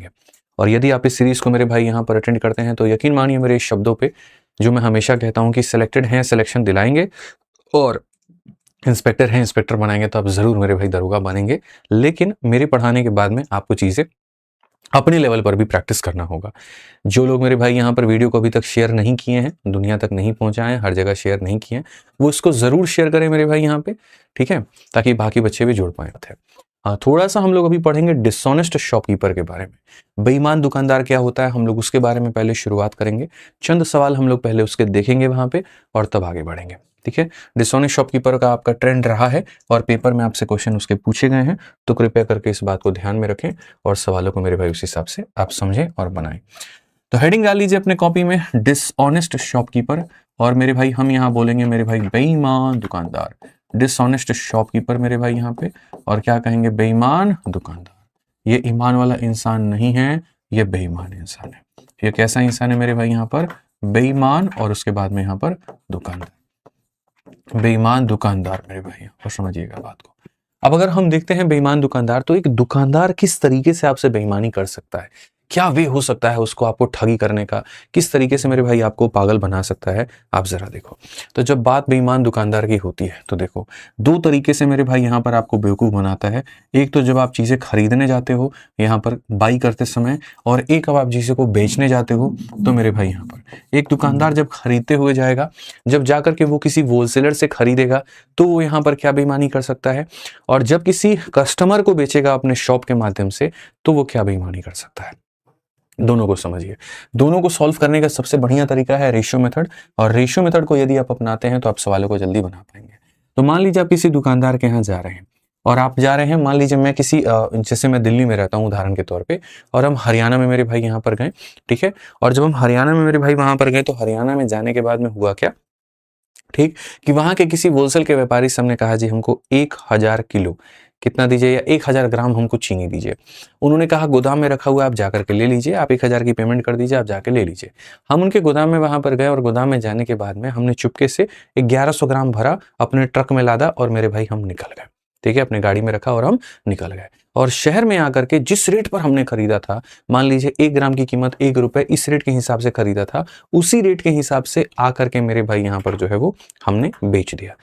पाएंगे। और यदि आप इस सीरीज को मेरे भाई यहाँ पर अटेंड करते हैं तो यकीन मानिए मेरे इस शब्दों पे, जो मैं हमेशा कहता हूँ कि सिलेक्टेड हैं सिलेक्शन दिलाएंगे, और इंस्पेक्टर हैं इंस्पेक्टर बनाएंगे, तो आप जरूर मेरे भाई दरोगा बनेंगे। लेकिन मेरे पढ़ाने के बाद में आपको चीजें अपने लेवल पर भी प्रैक्टिस करना होगा। जो लोग मेरे भाई यहाँ पर वीडियो को अभी तक शेयर नहीं किए हैं, दुनिया तक नहीं पहुंचाए हैं, हर जगह शेयर नहीं किए हैं, वो इसको जरूर शेयर करें मेरे भाई यहाँ पे, ठीक है, ताकि बाकी बच्चे भी जुड़ पाए थे। हाँ, थोड़ा सा हम लोग अभी पढ़ेंगे डिसऑनेस्ट शॉपकीपर के बारे में। बेईमान दुकानदार क्या होता है, हम लोग उसके बारे में पहले शुरुआत करेंगे। चंद सवाल हम लोग पहले उसके देखेंगे वहां पे, और तब आगे बढ़ेंगे, ठीक है। डिसऑनेस्ट शॉपकीपर का आपका ट्रेंड रहा है और पेपर में आपसे क्वेश्चन उसके पूछे गए हैं, तो कृपया करके इस बात को ध्यान में रखें और सवालों को मेरे भाई उस हिसाब से आप समझें और बनाएं। तो हेडिंग डाल लीजिए अपने कॉपी में, डिसऑनेस्ट शॉपकीपर, और मेरे भाई हम यहाँ बोलेंगे मेरे भाई बेईमान दुकानदार। डिसऑनेस्ट शॉपकीपर मेरे भाई यहाँ पे, और क्या कहेंगे, बेईमान दुकानदार। ये ईमान वाला इंसान नहीं है, ये बेईमान इंसान है। ये कैसा इंसान है मेरे भाई यहाँ पर, बेईमान, और उसके बाद में यहाँ पर दुकानदार। बेईमान दुकानदार मेरे भाई, और समझिएगा बात को। अब अगर हम देखते हैं बेईमान दुकानदार, तो एक दुकानदार किस तरीके से आपसे बेईमानी कर सकता है, क्या वे हो सकता है उसको आपको ठगी करने का, किस तरीके से मेरे भाई आपको पागल बना सकता है, आप जरा देखो। तो जब बात बेईमान दुकानदार की होती है तो देखो, दो तरीके से मेरे भाई यहाँ पर आपको बेवकूफ बनाता है। एक तो जब आप चीजें खरीदने जाते हो यहाँ पर बाई करते समय, और एक अब आप चीजों को बेचने जाते हो। तो मेरे भाई यहाँ पर एक दुकानदार जब खरीदते हुए जाएगा, जब जाकर के वो किसी होलसेलर से खरीदेगा, तो वो यहाँ पर क्या बेईमानी कर सकता है, और जब किसी कस्टमर को बेचेगा अपने शॉप के माध्यम से, तो वो क्या बेईमानी कर सकता है। दोनों को समझिए। दोनों को सॉल्व करने का सबसे बढ़िया तरीका है रेशियो मेथड, और रेशियो मेथड को यदि आप अपनाते हैं तो आप सवालों को जल्दी बना पाएंगे। तो मान लीजिए आप किसी दुकानदार के यहाँ जा रहे हैं, और आप जा रहे हैं, मान लीजिए मैं किसी जैसे मैं दिल्ली में रहता हूँ उदाहरण के तौर पे, और हम हरियाणा में मेरे भाई यहाँ पर गए, ठीक है। और जब हम हरियाणा में मेरे भाई वहां पर गए, तो हरियाणा में जाने के बाद में हुआ क्या, ठीक, कि वहां के किसी होलसेल के व्यापारी से हमने कहा जी हमको 1000 किलो कितना दीजिए, या 1000 ग्राम हमको चीनी दीजिए। उन्होंने कहा गोदाम में रखा हुआ है, आप जाकर के ले लीजिए, आप 1000 की पेमेंट कर दीजिए, आप जाके ले लीजिए। हम उनके गोदाम में वहां पर गए, और गोदाम में जाने के बाद में हमने चुपके से 1100 ग्राम भरा, अपने ट्रक में लादा, और मेरे भाई हम निकल गए, ठीक है, अपने गाड़ी में रखा और हम निकल गए। और शहर में आकर के जिस रेट पर हमने खरीदा था, मान लीजिए 1 ग्राम की कीमत 1 रुपए, इस रेट के हिसाब से खरीदा था, उसी रेट के हिसाब से आकर के मेरे भाई यहाँ पर जो है वो हमने बेच दिया,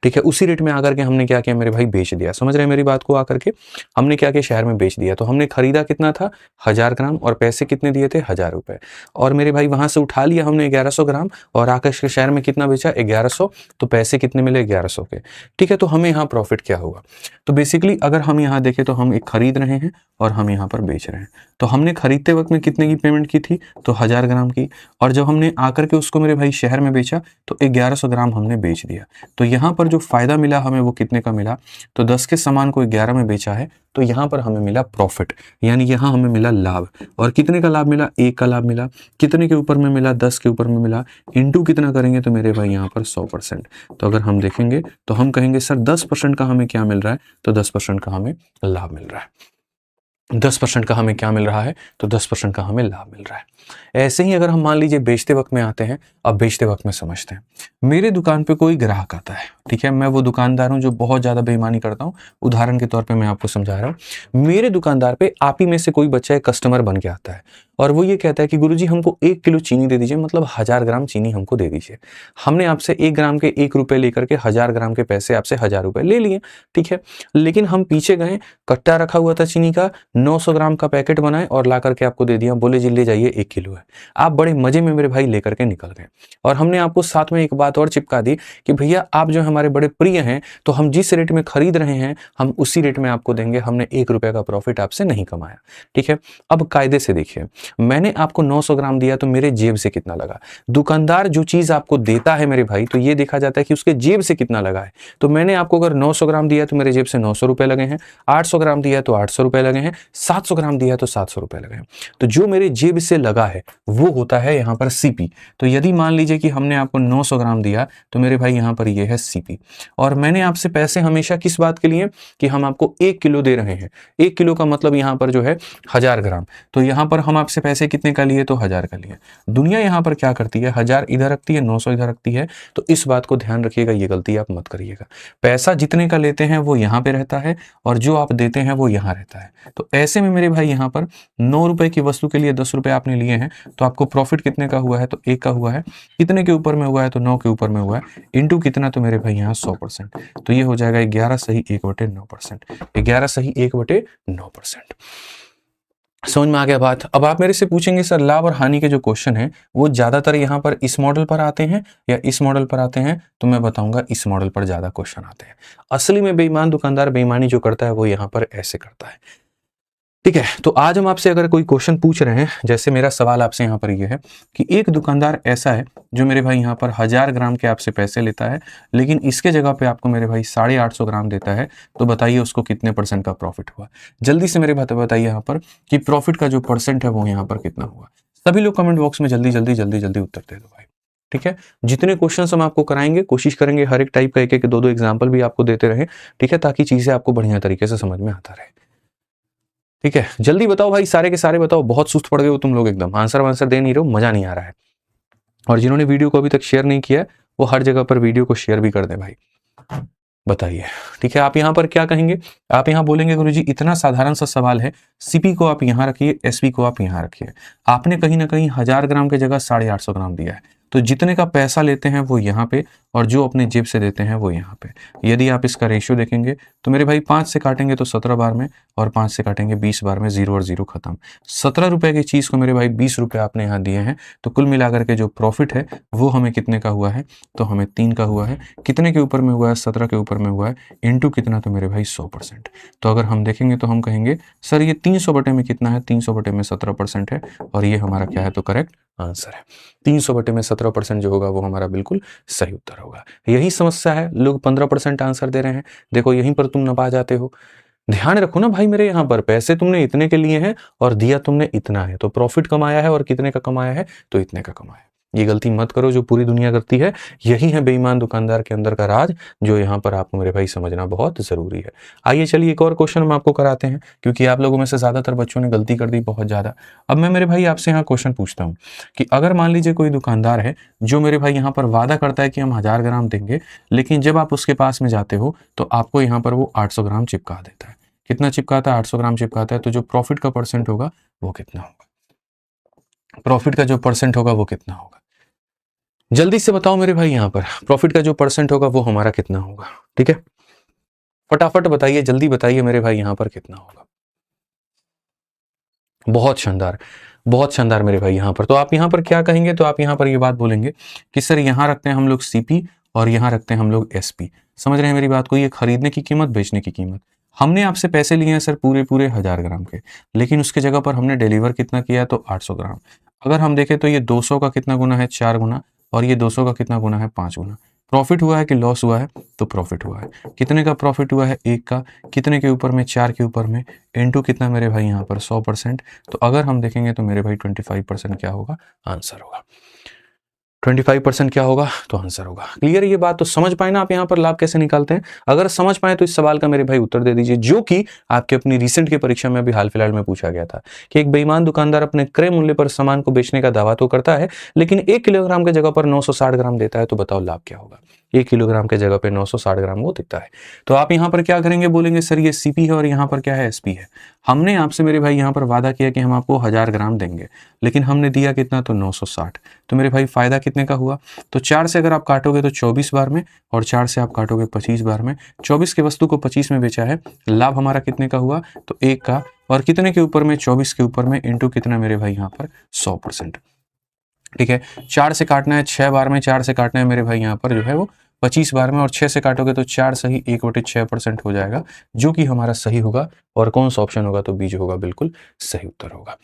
ठीक है। उसी रेट में आकर के हमने क्या किया मेरे भाई, बेच दिया। समझ रहे हैं मेरी बात को, आकर के हमने क्या किया, शहर में बेच दिया। तो हमने खरीदा कितना था, 1000 ग्राम, और पैसे कितने दिए थे, 1000 रुपए। और मेरे भाई वहां से उठा लिया हमने 1100 ग्राम, और आकर के शहर में कितना बेचा, 1100, तो पैसे कितने मिले, 1100 के, ठीक है। तो हमें यहाँ प्रॉफिट क्या होगा, तो बेसिकली अगर हम यहाँ देखें तो हम एक खरीद रहे हैं और हम यहाँ पर बेच रहे हैं। तो हमने खरीदते वक्त में कितने की पेमेंट की थी, तो 1000 ग्राम की, और जब हमने आकर के उसको मेरे भाई शहर में बेचा तो 1100 ग्राम हमने बेच दिया। तो यहाँ पर जो फायदा मिला हमें वो कितने का मिला, तो 10 के सामान को 11 में बेचा है, तो यहाँ पर हमें मिला प्रॉफिट, यानी यहाँ हमें मिला लाभ। और कितने का लाभ मिला, 1 का लाभ मिला। कितने के ऊपर में मिला, 10 के ऊपर में मिला। इंटू कितना करेंगे तो मेरे भाई यहाँ पर 100%। तो अगर हम देखेंगे तो हम कहेंगे सर 10% का हमें क्या मिल रहा है, तो 10% का हमें लाभ मिल रहा है। 10% का हमें क्या मिल रहा है, तो 10% का हमें लाभ मिल रहा है। ऐसे ही अगर हम मान लीजिए बेचते वक्त में आते हैं, अब बेचते वक्त में समझते हैं। मेरे दुकान पे कोई ग्राहक आता है, ठीक है, मैं वो दुकानदार हूं जो बहुत ज्यादा बेईमानी करता हूं, उदाहरण के तौर पे मैं आपको समझा रहा हूं। मेरे दुकानदार पे आप ही में से कोई बच्चा एक कस्टमर बन के आता है, और वो ये कहता है कि गुरुजी हमको 1 किलो चीनी दे दीजिए, मतलब 1000 ग्राम चीनी हमको दे दीजिए। हमने आपसे 1 ग्राम के 1 रुपए लेकर के 1000 ग्राम के पैसे आपसे 1000 रुपए ले लिए, ठीक है। लेकिन हम पीछे गए, कट्टा रखा हुआ था चीनी का, 900 ग्राम का पैकेट बनाए और ला करके आपको दे दिया, बोले जी ले जाइए 1 किलो है। आप बड़े मजे में मेरे भाई लेकर के निकल गए, और हमने आपको साथ में एक बात और चिपका दी कि भैया आप जो हमारे बड़े प्रिय हैं, तो हम जिस रेट में खरीद रहे हैं हम उसी रेट में आपको देंगे, हमने 1 रुपए का प्रॉफिट आपसे नहीं कमाया, ठीक है। अब कायदे से देखिए, मैंने आपको 900 ग्राम दिया तो मेरे जेब से कितना लगा। दुकानदार जो चीज आपको देता है मेरे भाई, तो ये देखा जाता है कि उसके जेब से कितना लगा है। तो मैंने आपको अगर 900 ग्राम दिया तो मेरे जेब से 900 रुपए लगे हैं, 800 ग्राम दिया तो 800 रुपए लगे हैं, 700 ग्राम दिया तो 700 रुपए लगे हैं। तो जो मेरे जेब से लगा है वो होता है यहाँ पर सीपी। तो यदि मान लीजिए कि हमने आपको 900 ग्राम दिया तो मेरे भाई यहाँ पर ये है सीपी, और मैंने आपसे पैसे हमेशा किस बात के लिए, कि हम आपको 1 किलो दे रहे हैं। 1 किलो का मतलब यहाँ पर जो है 1000 ग्राम, तो यहाँ पर हम आपसे पैसे कितने का लिए, तो 1000 का लिए। दुनिया यहाँ पर क्या करती है, 1000 इधर रखती है, 900 इधर रखती है। तो इस बात को ध्यान रखिएगा, ये गलती आप मत करिएगा। पैसा जितने का लेते हैं वो यहाँ पे रहता है, और जो आप देते हैं वो यहाँ रहता है। तो ऐसे में मेरे भाई यहाँ पर 9 रुपए की वस्तु के लिए 10 रुपए आपने लिए हैं, तो आपको प्रॉफिट कितने का हुआ है, तो 1 का हुआ है। कितने के ऊपर में हुआ है, तो 9 के ऊपर में हुआ है, इंटू कितना, तो मेरे भाई यहाँ 100%, तो ये हो जाएगा 11 सही 1/9%, 11 सही 1/9%। समझ में आ गया बात। अब आप मेरे से पूछेंगे सर लाभ और हानि के जो क्वेश्चन है वो ज्यादातर यहाँ पर इस मॉडल पर आते हैं या इस मॉडल पर आते हैं, तो मैं बताऊंगा इस मॉडल पर ज्यादा क्वेश्चन आते हैं। असली में बेईमान दुकानदार बेईमानी जो करता है वो यहाँ पर ऐसे करता है, ठीक है। तो आज हम आपसे अगर कोई क्वेश्चन पूछ रहे हैं, जैसे मेरा सवाल आपसे यहाँ पर ये है कि एक दुकानदार ऐसा है जो मेरे भाई यहाँ पर 1000 ग्राम के आपसे पैसे लेता है, लेकिन इसके जगह पे आपको मेरे भाई 850 ग्राम देता है, तो बताइए उसको कितने % का प्रॉफिट हुआ। जल्दी से मेरे भाई बताइए यहाँ पर कि प्रॉफिट का जो % है वो यहाँ पर कितना हुआ। सभी लोग कमेंट बॉक्स में जल्दी जल्दी जल्दी जल्दी उत्तर दे दो भाई, ठीक है। जितने क्वेश्चन हम आपको कराएंगे कोशिश करेंगे हर एक टाइप का एक एक 2-2 एग्जाम्पल भी आपको देते रहे, ठीक है, ताकि चीजें आपको बढ़िया तरीके से समझ में आता रहे, ठीक है। जल्दी बताओ भाई, सारे के सारे बताओ, बहुत सुस्त पड़ गए हो तुम लोग, एकदम आंसर वांसर दे नहीं रहे हो, मजा नहीं आ रहा है। और जिन्होंने वीडियो को अभी तक शेयर नहीं किया है वो हर जगह पर वीडियो को शेयर भी कर दें भाई। बताइए, ठीक है। आप यहाँ पर क्या कहेंगे, आप यहाँ बोलेंगे गुरुजी इतना साधारण सा सवाल है, सीपी को आप यहाँ रखिए, एसपी को आप यहाँ रखिए। आपने कहीं ना कहीं 1000 ग्राम की जगह 850 ग्राम दिया है, तो जितने का पैसा लेते हैं वो यहाँ पे और जो अपने जेब से देते हैं वो यहाँ पे। यदि आप इसका रेशियो देखेंगे तो मेरे भाई 5 से काटेंगे तो 17 बार में और 5 से काटेंगे 20 बार में, 0 और 0 खत्म। 17 रुपए की चीज को मेरे भाई 20 रुपए आपने यहाँ दिए हैं, तो कुल मिलाकर के जो प्रॉफिट है वो हमें कितने का हुआ है, तो हमें 3 का हुआ है। कितने के ऊपर में हुआ है, 17 के ऊपर में हुआ है, इंटू कितना, तो मेरे भाई 100%। तो अगर हम देखेंगे तो हम कहेंगे सर ये 300 बटे में कितना है, 300 बटे में 17% है, और ये हमारा क्या है, तो करेक्ट आंसर है। 300 बटे में 17% जो होगा वो हमारा बिल्कुल सही उत्तर होगा। यही समस्या है, लोग 15% आंसर दे रहे हैं, देखो यहीं पर तुम नपा जाते हो। ध्यान रखो ना भाई, मेरे यहाँ पर पैसे तुमने इतने के लिए हैं और दिया तुमने इतना है, तो प्रॉफिट कमाया है और कितने का कमाया है, तो इतने का कमाया है। ये गलती मत करो जो पूरी दुनिया करती है, यही है बेईमान दुकानदार के अंदर का राज, जो यहाँ पर आपको मेरे भाई समझना बहुत जरूरी है। आइए चलिए एक और क्वेश्चन हम आपको कराते हैं, क्योंकि आप लोगों में से ज्यादातर बच्चों ने गलती कर दी बहुत ज्यादा। अब मैं मेरे भाई आपसे यहाँ क्वेश्चन पूछता हूँ कि अगर मान लीजिए कोई दुकानदार है जो मेरे भाई यहाँ पर वादा करता है कि हम 1000 ग्राम देंगे, लेकिन जब आप उसके पास में जाते हो तो आपको यहाँ पर वो 800 ग्राम चिपका देता है। कितना चिपकाता है, 800 ग्राम चिपकाता है, तो जो प्रॉफिट का % होगा वो कितना होगा, प्रॉफिट का जो % होगा वो कितना होगा। जल्दी से बताओ मेरे भाई, यहाँ पर प्रॉफिट का जो % होगा वो हमारा कितना होगा, ठीक है। फटाफट बताइए, जल्दी बताइए मेरे भाई यहाँ पर कितना होगा। बहुत शानदार, बहुत शानदार मेरे भाई यहाँ पर। तो आप यहाँ पर क्या कहेंगे, तो आप यहाँ पर ये बात बोलेंगे कि सर यहाँ रखते हैं हम लोग सीपी और यहाँ रखते हैं हम लोग एसपी। समझ रहे हैं मेरी बात को, ये खरीदने की कीमत, बेचने की कीमत। हमने आपसे पैसे लिए हैं सर पूरे 1000 ग्राम के, लेकिन उसके जगह पर हमने डिलीवर कितना किया है, तो 800 ग्राम। अगर हम देखें तो ये 200 का कितना गुना है, 4 गुना, और ये 200 का कितना गुना है, 5 गुना। प्रॉफिट हुआ है कि लॉस हुआ है, तो प्रॉफिट हुआ है। कितने का प्रॉफिट हुआ है, 1 का। कितने के ऊपर में, 4 के ऊपर में, इनटू कितना मेरे भाई यहाँ पर 100%। तो अगर हम देखेंगे तो मेरे भाई 25% क्या होगा, आंसर होगा। 25% क्या होगा, तो आंसर होगा। क्लियर ये बात, तो समझ पाए ना आप यहाँ पर लाभ कैसे निकालते हैं। अगर समझ पाए तो इस सवाल का मेरे भाई उत्तर दे दीजिए, जो कि आपके अपनी रिसेंट की परीक्षा में अभी हाल फिलहाल में पूछा गया था कि एक बेईमान दुकानदार अपने क्रय मूल्य पर सामान को बेचने का दावा तो करता है, लेकिन 1 किलोग्राम की जगह पर 960 ग्राम देता है, तो बताओ लाभ क्या होगा। 1 किलोग्राम के जगह पे 960 ग्राम वो दिखता है। तो आप यहाँ पर क्या करेंगे, बोलेंगे सर ये सीपी है और यहाँ पर क्या है, एसपी है। हमने आपसे मेरे भाई यहाँ पर वादा किया कि हम आपको 1000 ग्राम देंगे, लेकिन हमने दिया कितना, तो 960। तो मेरे भाई फायदा कितने का हुआ, तो 4 से अगर आप काटोगे तो 24 बार में, और 4 से आप काटोगे 25 बार में। 24 के वस्तु को 25 में बेचा है, लाभ हमारा कितने का हुआ, तो 1 का। और कितने के ऊपर में, 24 के ऊपर में, इंटू कितना मेरे भाई यहाँ पर 100%, ठीक है। 4 से काटना है 6 बार में, 4 से काटना है मेरे भाई यहाँ पर जो है वो 25 बार में, और 6 से काटोगे तो 4 सही 1/6% हो जाएगा, जो कि हमारा सही होगा। और कौन सा ऑप्शन होगा, तो बीज होगा, बिल्कुल सही उत्तर होगा।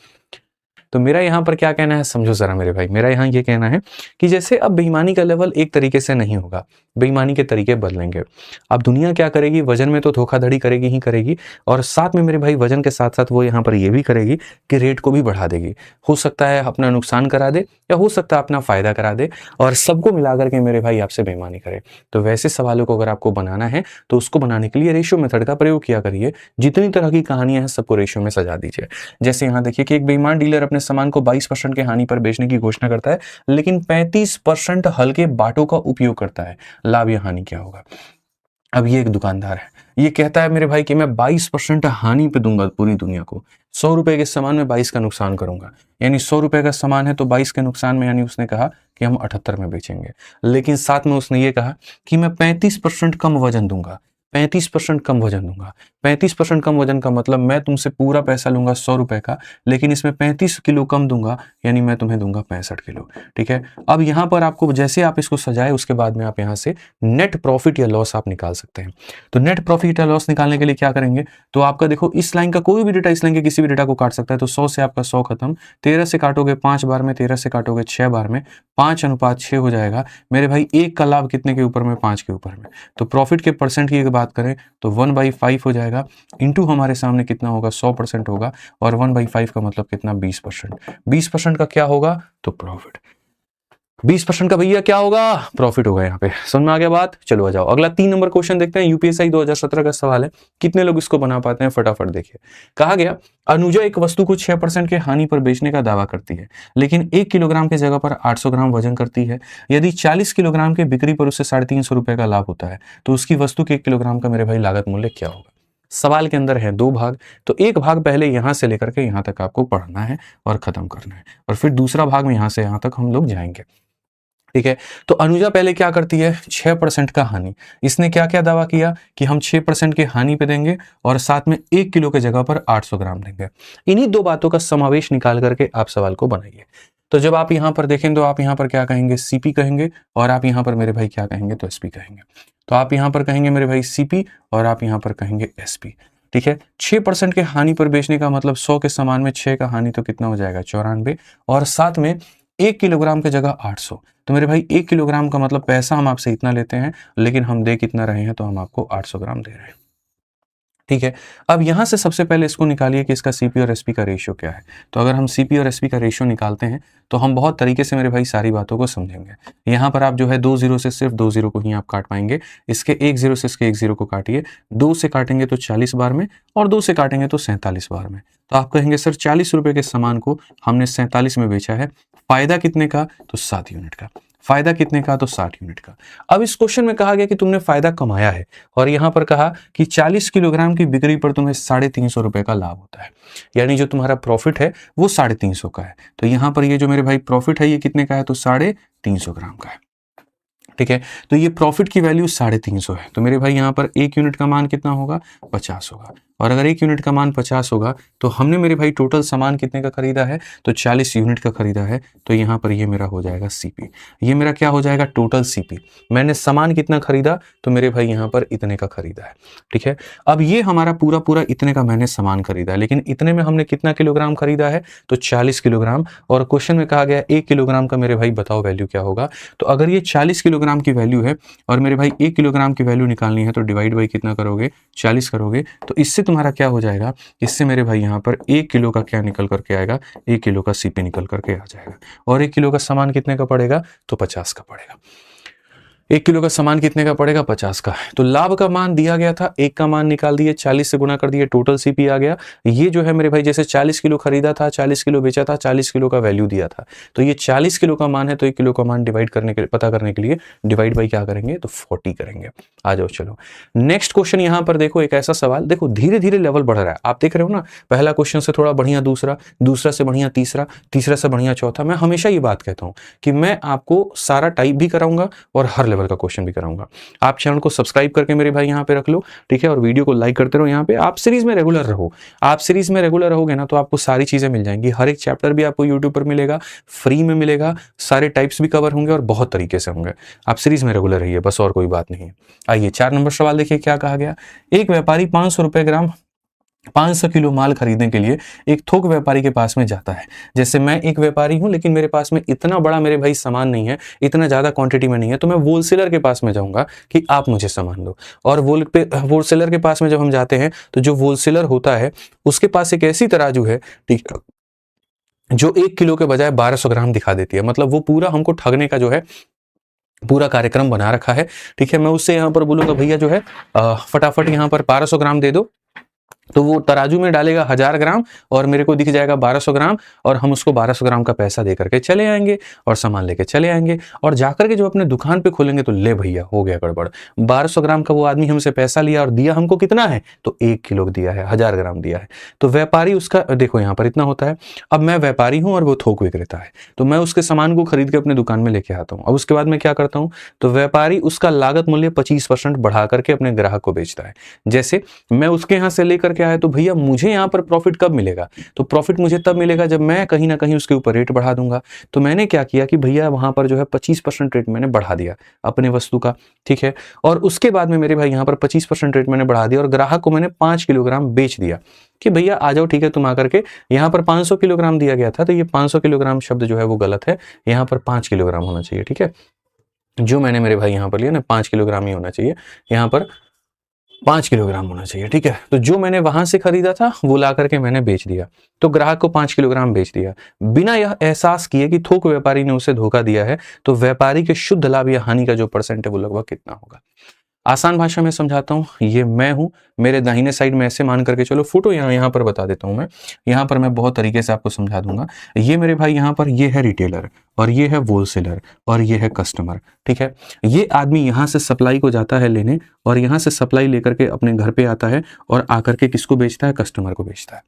तो मेरा यहाँ पर क्या कहना है, समझो जरा मेरे भाई, मेरा यहाँ ये कहना है कि जैसे अब बेईमानी का लेवल एक तरीके से नहीं होगा, बेईमानी के तरीके बदलेंगे। अब दुनिया क्या करेगी, वजन में तो धोखाधड़ी करेगी ही करेगी, और साथ में मेरे भाई वजन के साथ साथ वो यहाँ पर ये भी करेगी कि रेट को भी बढ़ा देगी। हो सकता है अपना नुकसान करा दे, या हो सकता है अपना फायदा करा दे, और सबको मिला करके मेरे भाई आपसे बेईमानी करे। तो वैसे सवालों को अगर आपको बनाना है तो उसको बनाने के लिए रेशियो मेथड का प्रयोग किया करिए। जितनी तरह की कहानियां हैं सबको रेशियो में सजा दीजिए। जैसे यहाँ देखिए कि एक बेईमान डीलर अपने सामान को 22% के हानि पर बेचने की घोषणा करता है, लेकिन 35% हल्के बाटों का उपयोग करता है, लाभ या हानि क्या होगा। अब ये एक दुकानदार है, ये कहता है मेरे भाई कि मैं 22% हानि पे दूंगा पूरी दुनिया को। 100 रुपए के सामान में 22 का नुकसान करूंगा, यानी 100 रुपए का सामान है तो 22 के नुकसान में, यानी उसने कहा कि हम 78 में बेचेंगे। लेकिन साथ में उसने ये कहा कि मैं 35% कम वजन दूंगा, 35% कम वजन दूंगा। 35% कम वजन का मतलब मैं तुमसे पूरा पैसा लूंगा 100 रुपए का, लेकिन इसमें 35 किलो कम दूंगा, यानी मैं तुम्हें दूंगा 65 किलो। ठीक है, अब यहां पर आपको जैसे आप इसको सजाए उसके बाद में आप यहां से नेट प्रॉफिट या लॉस आप निकाल सकते हैं। तो नेट प्रॉफिट या लॉस निकालने के लिए क्या करेंगे, तो आपका देखो इस लाइन का कोई भी डेटा इस लाइन के किसी भी डेटा को काट सकता है। तो 100 से आपका 100 खत्म, 13 से काटोगे 5 बार में, 13 से काटोगे 6 बार में, 5:6 हो जाएगा मेरे भाई। एक का लाभ कितने के ऊपर में, 5 के ऊपर में। तो प्रॉफिट के परसेंट की बात करें तो 1/5 हो जाएगा, इंटू हमारे सामने कितना होगा, 100% होगा, और 1/5 का मतलब कितना, 20%। 20% का क्या होगा, तो प्रॉफिट। 20% का भैया क्या होगा, प्रॉफिट होगा। यहाँ पे समझ में आ गया बात। चलो आ जाओ अगला 3 नंबर क्वेश्चन देखते हैं। यूपीएससी 2017 का सवाल है, कितने लोग इसको बना पाते हैं, फटाफट देखिए। कहा गया अनुजा एक वस्तु को 6% के हानि पर बेचने का दावा करती है, लेकिन 1 किलोग्राम की जगह पर 800 ग्राम वजन करती है। यदि 40 किलोग्राम की बिक्री पर उसे 350 रुपए का लाभ होता है, तो उसकी वस्तु के 1 किलोग्राम का मेरे भाई लागत मूल्य क्या होगा। सवाल के अंदर है 2 भाग, तो एक भाग पहले यहां से लेकर के यहां तक आपको पढ़ना है और खत्म करना है, और फिर दूसरा भाग में यहां से यहां तक हम लोग जाएंगे। ठीक है, तो अनुजा पहले क्या करती है, 6% का हानि। इसने क्या क्या दावा किया कि हम 6% के हानि पे देंगे और साथ में 1 किलो के जगह पर 800 ग्राम देंगे। इन्हीं 2 बातों का समावेश निकाल करके आप सवाल को बनाइए। तो जब आप यहां पर देखें तो आप यहां पर क्या कहेंगे, सीपी कहेंगे, और आप यहां पर मेरे भाई क्या कहेंगे, तो एसपी कहेंगे। तो आप यहां पर कहेंगे मेरे भाई सीपी, और आप यहां पर कहेंगे एसपी। ठीक है, 6% के हानि पर बेचने का मतलब 100 के सामान में 6 का हानि तो कितना हो जाएगा, 94, और साथ में 1 किलोग्राम की जगह 800। तो मेरे भाई 1 किलोग्राम का मतलब पैसा हम आपसे इतना लेते हैं, लेकिन हम दे कितना रहे हैं, तो हम आपको 800 ग्राम दे रहे हैं। ठीक है, अब यहां से सबसे पहले इसको निकालिए कि इसका सीपी और एसपी का रेशियो क्या है। तो अगर हम सीपी और एसपी का रेशियो निकालते हैं तो हम बहुत तरीके से मेरे भाई सारी बातों को समझेंगे। यहां पर आप जो है 2 जीरो से सिर्फ 2 जीरो को ही आप काट पाएंगे। इसके 1 जीरो से इसके 1 जीरो को काटिए, 2 से काटेंगे तो 40 बार में, और 2 से काटेंगे तो 47 बार में। तो आप कहेंगे सर 40 रुपए के सामान को हमने 47 में बेचा है, फायदा कितने का, तो 7 यूनिट का। फायदा कितने का, तो 60 यूनिट का। अब इस क्वेश्चन में कहा गया कि तुमने फायदा कमाया है, और यहां पर कहा कि 40 किलोग्राम की बिक्री पर तुम्हें 350 रुपए का लाभ होता है, यानी जो तुम्हारा प्रॉफिट है वो 350 का है। तो यहां पर ये जो मेरे भाई प्रॉफिट है ये कितने का है, तो 350 ग्राम का है। ठीक है, तो ये प्रॉफिट की वैल्यू 350 है। तो मेरे भाई यहाँ पर 1 यूनिट का मान कितना होगा, 50 होगा। और अगर 1 यूनिट का मान 50 होगा तो हमने मेरे भाई टोटल सामान कितने का खरीदा है, तो 40 यूनिट का खरीदा है। तो यहाँ पर ये मेरा हो जाएगा सीपी, ये मेरा क्या हो जाएगा, टोटल सीपी। मैंने सामान कितना खरीदा, तो मेरे भाई यहाँ पर इतने का खरीदा है। ठीक है, अब ये हमारा पूरा पूरा इतने का मैंने सामान खरीदा है, लेकिन इतने में हमने कितना किलोग्राम खरीदा है, तो 40 किलोग्राम। और क्वेश्चन में कहा गया 1 किलोग्राम का मेरे भाई बताओ वैल्यू क्या होगा। तो अगर ये 40 किलोग्राम की वैल्यू है और मेरे भाई 1 किलोग्राम की वैल्यू निकालनी है, तो डिवाइड बाई कितना करोगे, 40 करोगे। तो इससे तुम्हारा क्या हो जाएगा, इससे मेरे भाई यहाँ पर 1 किलो का क्या निकल करके आएगा, 1 किलो का सीपी निकल करके आ जाएगा। और 1 किलो का सामान कितने का पड़ेगा, तो 50 का पड़ेगा। 1 किलो का सामान कितने का पड़ेगा, 50 का। तो लाभ का मान दिया गया था, 1 का मान निकाल दिए, 40 से गुना कर दिए, टोटल सीपी आ गया। ये जो है मेरे भाई जैसे 40 किलो खरीदा था, 40 किलो बेचा था, 40 किलो का वैल्यू दिया था। तो ये 40 किलो का मान है, तो 1 किलो का मान डिवाइड करने के पता करने के लिए डिवाइड बाई क्या करेंगे, तो 40 करेंगे। आ जाओ चलो नेक्स्ट क्वेश्चन। यहां पर देखो एक ऐसा सवाल, देखो धीरे धीरे लेवल बढ़ रहा है, आप देख रहे हो ना। पहला क्वेश्चन से थोड़ा बढ़िया दूसरा, दूसरा से बढ़िया तीसरा, तीसरा से बढ़िया चौथा। मैं हमेशा ये बात कहता हूं कि मैं आपको सारा टाइप भी कराऊंगा और हर लेवल का क्वेश्चन भी कराऊंगा। आप चैनल को सब्सक्राइब करके मेरे भाई यहाँ पे रख लो, ठीक है, और वीडियो को लाइक करते रहो। यहाँ पे आप सीरीज में रेगुलर रहो, आप सीरीज में रेगुलर रहोगे ना तो आपको सारी चीजें मिल जाएंगी। हर एक चैप्टर भी आपको यूट्यूब पर मिलेगा, फ्री में मिलेगा, सारे टाइप्स भी कवर होंगे और बहुत तरीके से होंगे। आप सीरीज में रेगुलर रहिए, बस और कोई बात नहीं है। आइए 4 नंबर सवाल देखिए क्या कहा गया। एक व्यापारी 500 रुपए ग्राम 500 किलो माल खरीदने के लिए एक थोक व्यापारी के पास में जाता है। जैसे मैं एक व्यापारी हूं, लेकिन मेरे पास में इतना बड़ा मेरे भाई सामान नहीं है, इतना ज्यादा क्वांटिटी में नहीं है, तो मैं होलसेलर के पास में जाऊंगा कि आप मुझे सामान दो। और होलसेलर के पास में जब हम जाते हैं तो जो होलसेलर होता है उसके पास एक ऐसी तराजू है, ठीक, जो 1 किलो के बजाय 1200 ग्राम दिखा देती है। मतलब वो पूरा हमको ठगने का जो है पूरा कार्यक्रम बना रखा है। ठीक है, मैं उससे यहाँ पर बोलूंगा भैया जो है फटाफट यहाँ पर 1200 ग्राम दे दो, तो वो तराजू में डालेगा 1000 ग्राम और मेरे को दिख जाएगा 1200 ग्राम, और हम उसको 1200 ग्राम का पैसा दे करके चले आएंगे और सामान लेके चले आएंगे। और जाकर के जो अपने दुकान पे खोलेंगे तो ले भैया हो गया गड़बड़, 1200 ग्राम का वो आदमी हमसे पैसा लिया और दिया हमको कितना है, तो 1 किलो दिया है, 1000 ग्राम दिया है। तो व्यापारी उसका देखो यहाँ पर इतना होता है। अब मैं व्यापारी हूँ और वो थोक विक्रेता है, तो मैं उसके सामान को खरीद के अपने दुकान में लेके आता हूँ। अब उसके बाद मैं क्या करता हूँ, तो व्यापारी उसका लागत मूल्य 25% बढ़ा करके अपने ग्राहक को बेचता है। जैसे मैं उसके यहाँ से लेकर के आया, तो भैया मुझे यहाँ पर प्रॉफिट कब मिलेगा, तो प्रॉफिट मुझे तब मिलेगा जब मैं कहीं ना कहीं उसके ऊपर रेट बढ़ा दूंगा। तो मैंने क्या किया कि भैया वहां पर जो है 25% रेट मैंने बढ़ा दिया अपने वस्तु का, ठीक है। और उसके बाद में मेरे भाई यहाँ पर 25% रेट मैंने बढ़ा दिया और ग्राहक को मैंने 5 किलोग्राम बेच दिया कि भैया आ जाओ, ठीक है, तुम आकर के। यहाँ पर 500 किलोग्राम दिया गया था, तो ये 500 किलोग्राम शब्द जो है वो गलत है, यहाँ पर 5 किलोग्राम होना चाहिए, ठीक है। जो मैंने मेरे भाई यहाँ पर लिया ना 5 किलोग्राम ही होना चाहिए, यहाँ पर 5 किलोग्राम होना चाहिए, ठीक है। तो जो मैंने वहां से खरीदा था वो ला करके मैंने बेच दिया, तो ग्राहक को 5 किलोग्राम बेच दिया, बिना यह एहसास किए कि थोक व्यापारी ने उसे धोखा दिया है। तो व्यापारी के शुद्ध लाभ या हानि का जो परसेंट है वो लगभग कितना होगा। आसान भाषा में समझाता हूं, ये मैं हूं, मेरे दाहिने साइड में ऐसे मान करके चलो, फोटो यहाँ पर बता देता हूं मैं, यहाँ पर मैं बहुत तरीके से आपको समझा दूंगा। ये मेरे भाई यहाँ पर ये है रिटेलर और ये है होलसेलर और ये है कस्टमर, ठीक है। ये आदमी यहाँ से सप्लाई को जाता है लेने और यहाँ से सप्लाई लेकर के अपने घर पे आता है और आकर के किसको बेचता है, कस्टमर को बेचता है,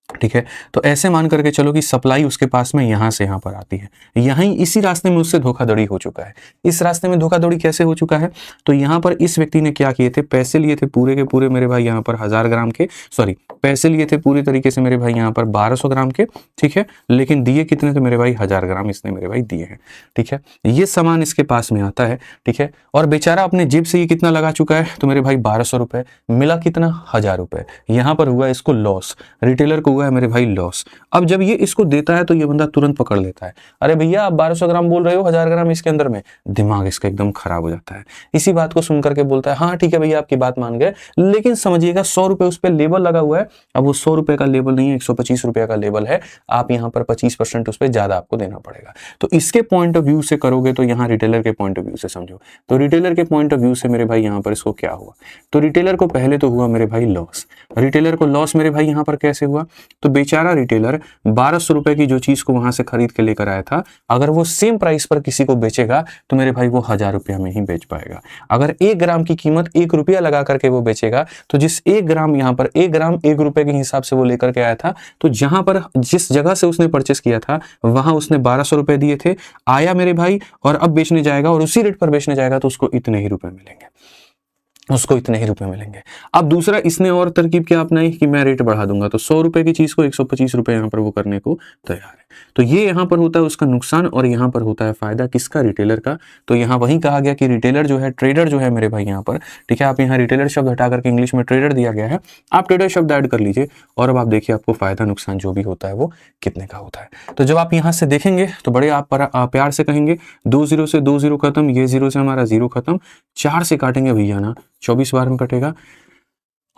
ठीक है। तो ऐसे मान करके चलो कि सप्लाई उसके पास में यहां से यहां पर आती है, यहीं इसी रास्ते में उससे धोखाधड़ी हो चुका है। इस रास्ते में धोखाधड़ी कैसे हो चुका है, तो यहां पर इस व्यक्ति ने क्या किए थे, पैसे लिए थे पूरे के पूरे मेरे भाई यहां पर 1000 ग्राम के, सॉरी पैसे लिए थे पूरी तरीके से मेरे भाई यहां पर 1200 ग्राम के, ठीक है। लेकिन दिए कितने थे मेरे भाई, 1000 ग्राम इसने मेरे भाई दिए हैं, ठीक है। ये सामान इसके पास में आता है, ठीक है। और बेचारा अपने जेब से ये कितना लगा चुका है, तो मेरे भाई 1200 रुपए, मिला कितना, 1000 रुपए। यहां पर हुआ इसको लॉस, रिटेलर को हुआ है मेरे भाई लॉस। अब जब ये इसको देता है तो ये बंदा तुरंत पकड़ लेता है, अरे भैया आप 1200 ग्राम बोल रहे हो, 1000 ग्राम इसके अंदर में, दिमाग इसका एकदम खराब हो जाता है। इसी बात को सुनकर के बोलता है हाँ ठीक है भैया आपकी बात मान गए, लेकिन समझिएगा 100 रुपए उस पर लेबल लगा हुआ है। अब वो 100 रुपए का लेबल नहीं है, 125 रुपए का लेबल है, आप यहाँ पर 25% उस पर ज्यादा आपको देना पड़ेगा। तो इसके पॉइंट ऑफ व्यू से करोगे तो यहाँ रिटेलर के पॉइंट ऑफ व्यू से समझो, तो रिटेलर के पॉइंट ऑफ व्यू से मेरे भाई यहाँ पर इसको क्या हुआ, तो रिटेलर को पहले तो हुआ मेरे भाई लॉस। रिटेलर को लॉस मेरे भाई यहाँ पर कैसे हुआ, तो बेचारा रिटेलर 1200 रुपए की जो चीज को वहां से खरीद के लेकर आया था, अगर वो सेम प्राइस पर किसी को बेचेगा तो मेरे भाई वो 1000 रुपया में ही बेच पाएगा। अगर 1 ग्राम की कीमत 1 रुपया लगा करके वो बेचेगा, तो जिस 1 ग्राम यहाँ पर 1 ग्राम 1 रुपए के हिसाब से वो लेकर के आया था, तो जहां पर जिस जगह से उसने परचेस किया था वहां उसने 1200 रुपए दिए थे, आया मेरे भाई और अब बेचने जाएगा और उसी रेट पर बेचने जाएगा तो उसको इतने ही रुपए मिलेंगे, उसको इतने ही रुपए मिलेंगे। अब दूसरा इसने और तरकीब क्या अपनाई कि मैं रेट बढ़ा दूंगा, तो 100 रुपए की चीज को 125 रुपए यहाँ पर वो करने को तैयार है। तो ये यहाँ पर होता है उसका नुकसान और यहाँ पर होता है फायदा किसका, रिटेलर का। तो यहाँ वही कहा गया कि रिटेलर जो है, ट्रेडर जो है मेरे भाई यहाँ पर, ठीक है। आप यहाँ रिटेलर शब्द हटा करके इंग्लिश में ट्रेडर दिया गया है, आप ट्रेडर शब्द ऐड कर लीजिए और अब आप देखिए आपको फायदा नुकसान जो भी होता है वो कितने का होता है। तो जब आप यहाँ से देखेंगे तो बड़े आप प्यार से कहेंगे 2 0 से 2 0 खत्म, ये 0 से हमारा 0 खत्म, 4 से काटेंगे भैया ना 24 बार में कटेगा,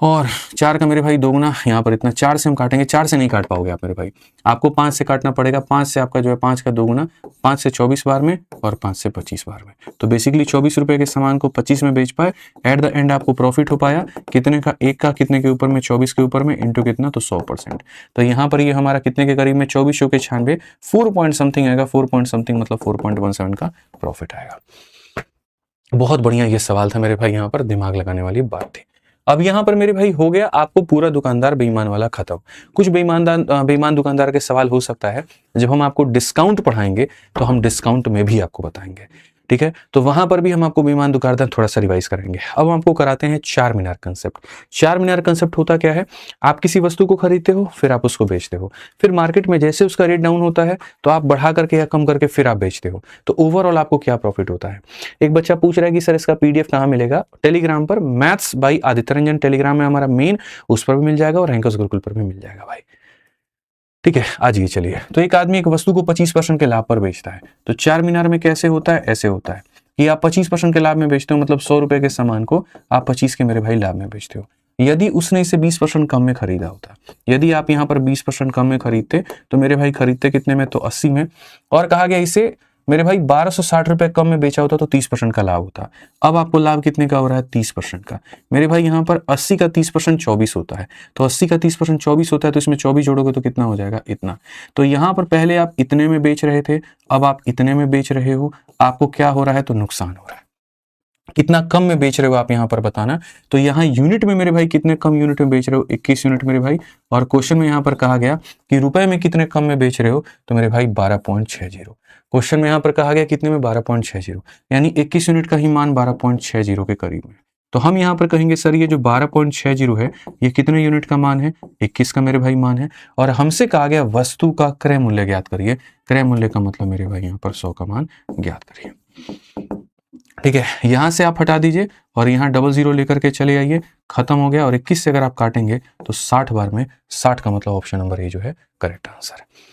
और 4 का मेरे भाई दोगुना, यहाँ पर इतना 4 से हम काटेंगे, 4 से नहीं काट पाओगे आप मेरे भाई, आपको 5 से काटना पड़ेगा, 5 से आपका जो है 5 का दोगुना, 5 से 24 बार में और 5 से 25 बार में। तो बेसिकली 24 रुपए के सामान को 25 में बेच पाए, एट द एंड आपको प्रॉफिट हो पाया कितने का, 1 का कितने के ऊपर में, 24 के ऊपर में, इंटू कितना, तो 100%। तो यहाँ पर ये हमारा कितने के करीब में, 24 के 96, 4 पॉइंट समथिंग आएगा, 4 पॉइंट समथिंग मतलब 4.17 का प्रॉफिट आएगा। बहुत बढ़िया ये सवाल था मेरे भाई, यहाँ पर दिमाग लगाने वाली बात थी। अब यहाँ पर मेरे भाई हो गया आपको पूरा दुकानदार बेईमान वाला खत्म। कुछ बेईमान दुकानदार के सवाल हो सकता है, जब हम आपको डिस्काउंट पढ़ाएंगे तो हम डिस्काउंट में भी आपको बताएंगे, ठीक है। तो वहां पर भी हम आपको बेईमान दुकानदार थोड़ा सा रिवाइज करेंगे। अब हम आपको कराते हैं चार मीनार कंसेप्ट। चार मीनार कंसेप्ट होता क्या है, आप किसी वस्तु को खरीदते हो, फिर आप उसको बेचते हो, फिर मार्केट में जैसे उसका रेट डाउन होता है तो आप बढ़ा करके या कम करके फिर आप बेचते हो, तो ओवरऑल आपको क्या प्रॉफिट होता है। एक बच्चा पूछ रहा है कि सर इसका पीडीएफ कहाँ मिलेगा, टेलीग्राम पर, maths by Aditya Ranjan Telegram में हमारा मेन, उस पर भी मिल जाएगा और रैंकर्स गुरुकुल पर भी मिल जाएगा भाई, ठीक है। आज ये चलिए, तो एक आदमी एक वस्तु को 25% के लाभ पर बेचता है, तो चार मीनार में कैसे होता है, ऐसे होता है कि आप 25% के लाभ में बेचते हो, मतलब 100 रुपए के सामान को आप 25 के मेरे भाई लाभ में बेचते हो। यदि उसने इसे 20% कम में खरीदा होता, यदि आप यहाँ पर 20% कम में खरीदते तो मेरे भाई खरीदते कितने में, तो 80 में, और कहा गया इसे मेरे भाई 1260 रुपए कम में बेचा होता तो 30% का लाभ होता। अब आपको लाभ कितने का हो रहा है? 30% का। मेरे भाई यहाँ पर 80 का 30% 24 होता है, तो 80 का 30% 24 होता है, तो इसमें 24 जोड़ोगे तो कितना हो जाएगा? इतना। तो यहाँ पर पहले आप इतने में बेच रहे थे, अब आप इतने में बेच रहे हो, आपको क्या हो रहा है? तो नुकसान हो रहा है। कितना कम में बेच रहे हो आप यहाँ पर बताना। तो यहाँ यूनिट में मेरे भाई कितने कम यूनिट में बेच रहे हो? 21 यूनिट मेरे भाई। और क्वेश्चन में यहाँ पर कहा गया कि रुपए में कितने कम में बेच रहे हो? तो मेरे भाई 12.60। क्वेश्चन में यहाँ पर कहा गया कितने में? 12.60, यानी 21 यूनिट का ही मान 12.60 के करीब है। तो हम यहाँ पर कहेंगे सर ये जो 12.60 है ये कितने यूनिट का मान है? 21 का मेरे भाई मान है। और हमसे कहा गया वस्तु का क्रय मूल्य ज्ञात करिए। क्रय मूल्य का मतलब मेरे भाई यहाँ पर 100 का मान ज्ञात करिए। ठीक है, यहां से आप हटा दीजिए और यहाँ 00 लेकर के चले आइए, खत्म हो गया। और 21 से अगर आप काटेंगे तो 60 बार में 60 का मतलब ऑप्शन नंबर ए जो है करेक्ट आंसर है।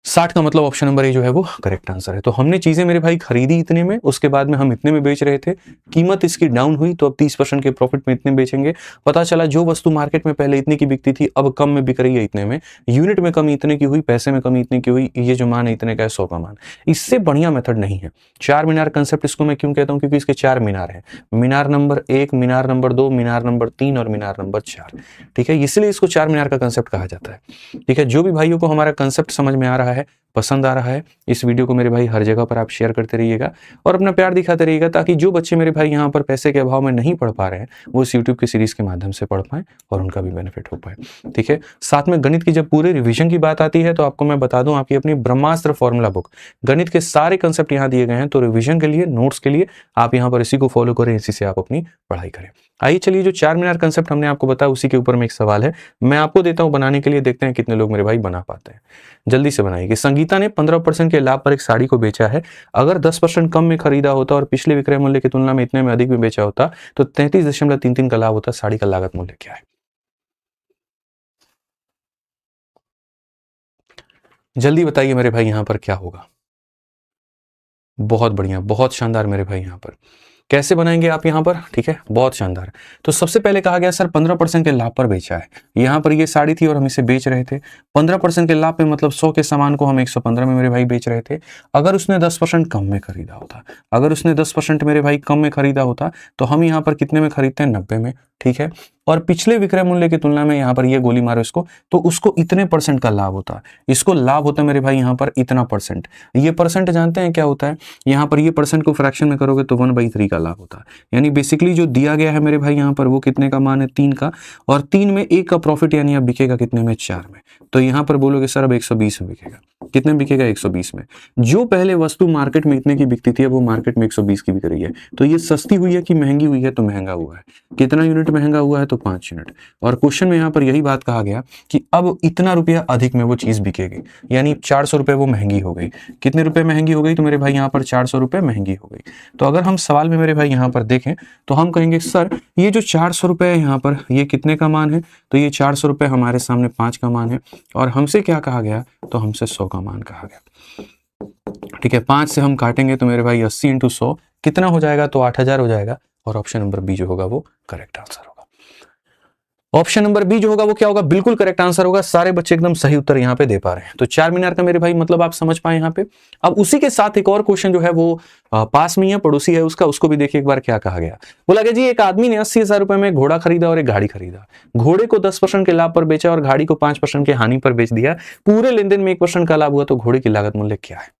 60 का मतलब ऑप्शन नंबर ए जो है वो करेक्ट आंसर है। तो हमने चीजें मेरे भाई खरीदी इतने में, उसके बाद में हम इतने में बेच रहे थे, कीमत इसकी डाउन हुई तो अब 30% के प्रॉफिट में इतने बेचेंगे। पता चला जो वस्तु मार्केट में पहले इतने की बिकती थी अब कम में बिक रही है इतने में, यूनिट में कमी इतने की हुई, पैसे में कमी इतने की हुई, ये जो मान है इतने का है 100 का मान। इससे बढ़िया मेथड नहीं है। चार मीनार कंसेप्ट इसको मैं क्यों कहता हूँ? क्योंकि इसके 4 मीनार हैं, मीनार नंबर 1, मीनार नंबर 2, मीनार नंबर 3 और मीनार नंबर 4। ठीक है, इसलिए इसको 4 मीनार का कंसेप्ट कहा जाता है। ठीक है, जो भी भाइयों को हमारा कंसेप्ट समझ में आ रहा है, पसंद आ रहा है, इस वीडियो को मेरे भाई हर जगह पर आप शेयर करते रहिएगा और अपना प्यार दिखाते रहिएगा, ताकि जो बच्चे मेरे भाई यहाँ पर पैसे के अभाव में नहीं पढ़ पा रहे हैं वो इस यूट्यूब की सीरीज के माध्यम से पढ़ पाएं और उनका भी बेनिफिट हो पाए। ठीक है, साथ में गणित की जब पूरे रिवीजन की बात आती है तो आपको मैं बता दूं, आपकी अपनी ब्रह्मास्त्र फॉर्मूला बुक, गणित के सारे कंसेप्ट यहाँ दिए गए हैं। तो रिवीजन के लिए, नोट्स के लिए आप यहाँ पर इसी को फॉलो करें, इसी से आप अपनी पढ़ाई करें। आइए चलिए, जो 4 मीनार कंसेप्ट हमने आपको बताया उसी के ऊपर में एक सवाल है, मैं आपको देता हूं बनाने के लिए, देखते हैं कितने लोग मेरे भाई बना पाते हैं। जल्दी से बनाइए। संगीता ने 15% के लाभ पर एक साड़ी को बेचा है। अगर 10% कम में खरीदा होता और पिछले विक्रय मूल्य की तुलना में इतने में अधिक में बेचा होता तो 33.33 का लाभ होता। साड़ी का लागत मूल्य क्या है? जल्दी बताइए मेरे भाई, यहां पर क्या होगा? बहुत बढ़िया, बहुत शानदार मेरे भाई। यहां पर कैसे बनाएंगे आप यहाँ पर? ठीक है, बहुत शानदार। तो सबसे पहले कहा गया सर 15% के लाभ पर बेचा है। यहाँ पर ये साड़ी थी और हम इसे बेच रहे थे। 15% के लाभ पे मतलब 100 के सामान को हम 115 में मेरे भाई बेच रहे थे। अगर उसने 10% कम में खरीदा होता, अगर उसने 10% मेरे भाई कम में खरीदा होता तो हम यहाँ पर कितने में खरीदते हैं? 90 में। ठीक है, और पिछले विक्रय मूल्य की तुलना में यहाँ पर ये गोली मारो इसको, तो उसको इतने % का लाभ होता। इसको लाभ होता है मेरे भाई यहाँ पर इतना %। ये % जानते हैं क्या होता है? यहाँ पर ये % को फ्रैक्शन में करोगे तो 1/3 का लाभ होता है। यानी बेसिकली जो दिया गया है मेरे भाई यहाँ पर वो कितने का मान है? 3 का, और 3 में 1 का प्रॉफिट, यानी अब बिकेगा कितने में? 4 में। तो यहाँ पर बोलोगे सर अब 120 में बिकेगा। कितने बिकेगा? 120 में। जो पहले वस्तु मार्केट में इतने की बिकती थी अब वो मार्केट में 120 की बिक रही है। तो ये सस्ती हुई है कि महंगी हुई है? तो महंगा हुआ है। कितना यूनिट महंगा हुआ है? तो 5 यूनिट। और क्वेश्चन में यहाँ पर यही बात कहा गया कि अब इतना रुपया अधिक में वो चीज बिकेगी, यानी 400 रुपए वो महंगी हो गई। कितने रुपए महंगी हो गई? तो मेरे भाई यहाँ पर 400 रुपए महंगी हो गई। तो अगर हम सवाल में मेरे भाई यहाँ पर देखें तो हम कहेंगे सर ये जो 400 रुपए है यहाँ पर ये कितने का मान है? तो ये 400 रुपए हमारे सामने 5 का मान है, और हमसे क्या कहा गया? तो हमसे 100 का मान कहा गया। ठीक है, 5 से हम काटेंगे तो मेरे भाई 80 × 100 कितना हो जाएगा? तो 8000 हो जाएगा। और ऑप्शन नंबर बी जो होगा वो करेक्ट आंसर होगा। ऑप्शन नंबर बी जो होगा वो क्या होगा? बिल्कुल करेक्ट आंसर होगा। सारे बच्चे एकदम सही उत्तर यहाँ पे दे पा रहे हैं। तो 4 मीनार का मेरे भाई मतलब आप समझ पाए यहाँ पे। अब उसी के साथ एक और क्वेश्चन जो है वो पास में ही है, पड़ोसी है उसका, उसको भी देखिए एक बार क्या कहा गया। बोला गया जी एक आदमी ने 80,000 रुपए में घोड़ा खरीदा और एक गाड़ी खरीदा। घोड़े को 10% के लाभ पर बेचा और गाड़ी को 5% के हानि पर बेच दिया। पूरे लेन देन में 1% का लाभ हुआ, तो घोड़े की लागत मूल्य क्या है?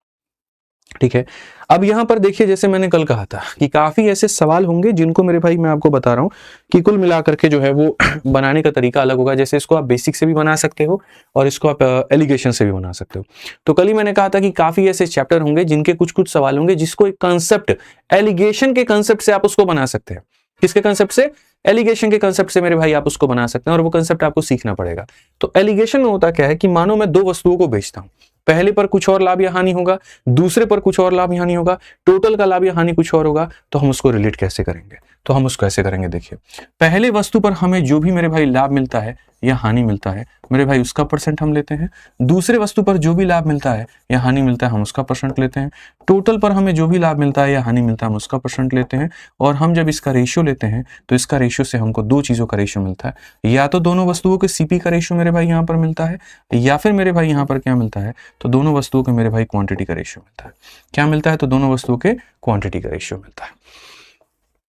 ठीक है, अब यहां पर देखिए जैसे मैंने कल कहा था कि काफी ऐसे सवाल होंगे जिनको मेरे भाई मैं आपको बता रहा हूं कि कुल मिलाकर के जो है वो बनाने का तरीका अलग होगा। जैसे इसको आप बेसिक से भी बना सकते हो और इसको आप एलिगेशन से भी बना सकते हो। तो कल ही मैंने कहा था कि काफी ऐसे चैप्टर होंगे जिनके कुछ कुछ सवाल होंगे जिसको एक कंसेप्ट, एलिगेशन के कंसेप्ट से आप उसको बना सकते हैं। किसके कंसेप्ट से? एलिगेशन के कंसेप्ट से मेरे भाई आप उसको बना सकते हैं, और वो कंसेप्ट आपको सीखना पड़ेगा। तो एलिगेशन में होता क्या है कि मानो मैं 2 वस्तुओं को बेचता हूं, पहले पर कुछ और लाभ या हानि होगा, दूसरे पर कुछ और लाभ या हानि होगा, टोटल का लाभ या हानि कुछ और होगा, तो हम उसको रिलेट कैसे करेंगे? तो हम उसको ऐसे करेंगे। देखिए, पहले वस्तु पर हमें जो भी मेरे भाई लाभ मिलता है या हानि मिलता है मेरे भाई उसका परसेंट हम लेते हैं। दूसरे वस्तु पर जो भी लाभ मिलता है या हानि मिलता है हम उसका परसेंट लेते हैं। टोटल पर हमें जो भी लाभ मिलता है या हानि मिलता है हम उसका परसेंट लेते हैं। और हम जब इसका रेशियो लेते हैं तो इसका रेशियो से हमको दो चीज़ों का रेशियो मिलता है, या तो दोनों वस्तुओं के सीपी का रेशियो मेरे भाई यहाँ पर मिलता है, या फिर मेरे भाई यहाँ पर क्या मिलता है तो दोनों वस्तुओं के मेरे भाई क्वांटिटी का रेशियो मिलता है। क्या मिलता है तो दोनों वस्तुओं के क्वांटिटी का रेशियो मिलता है।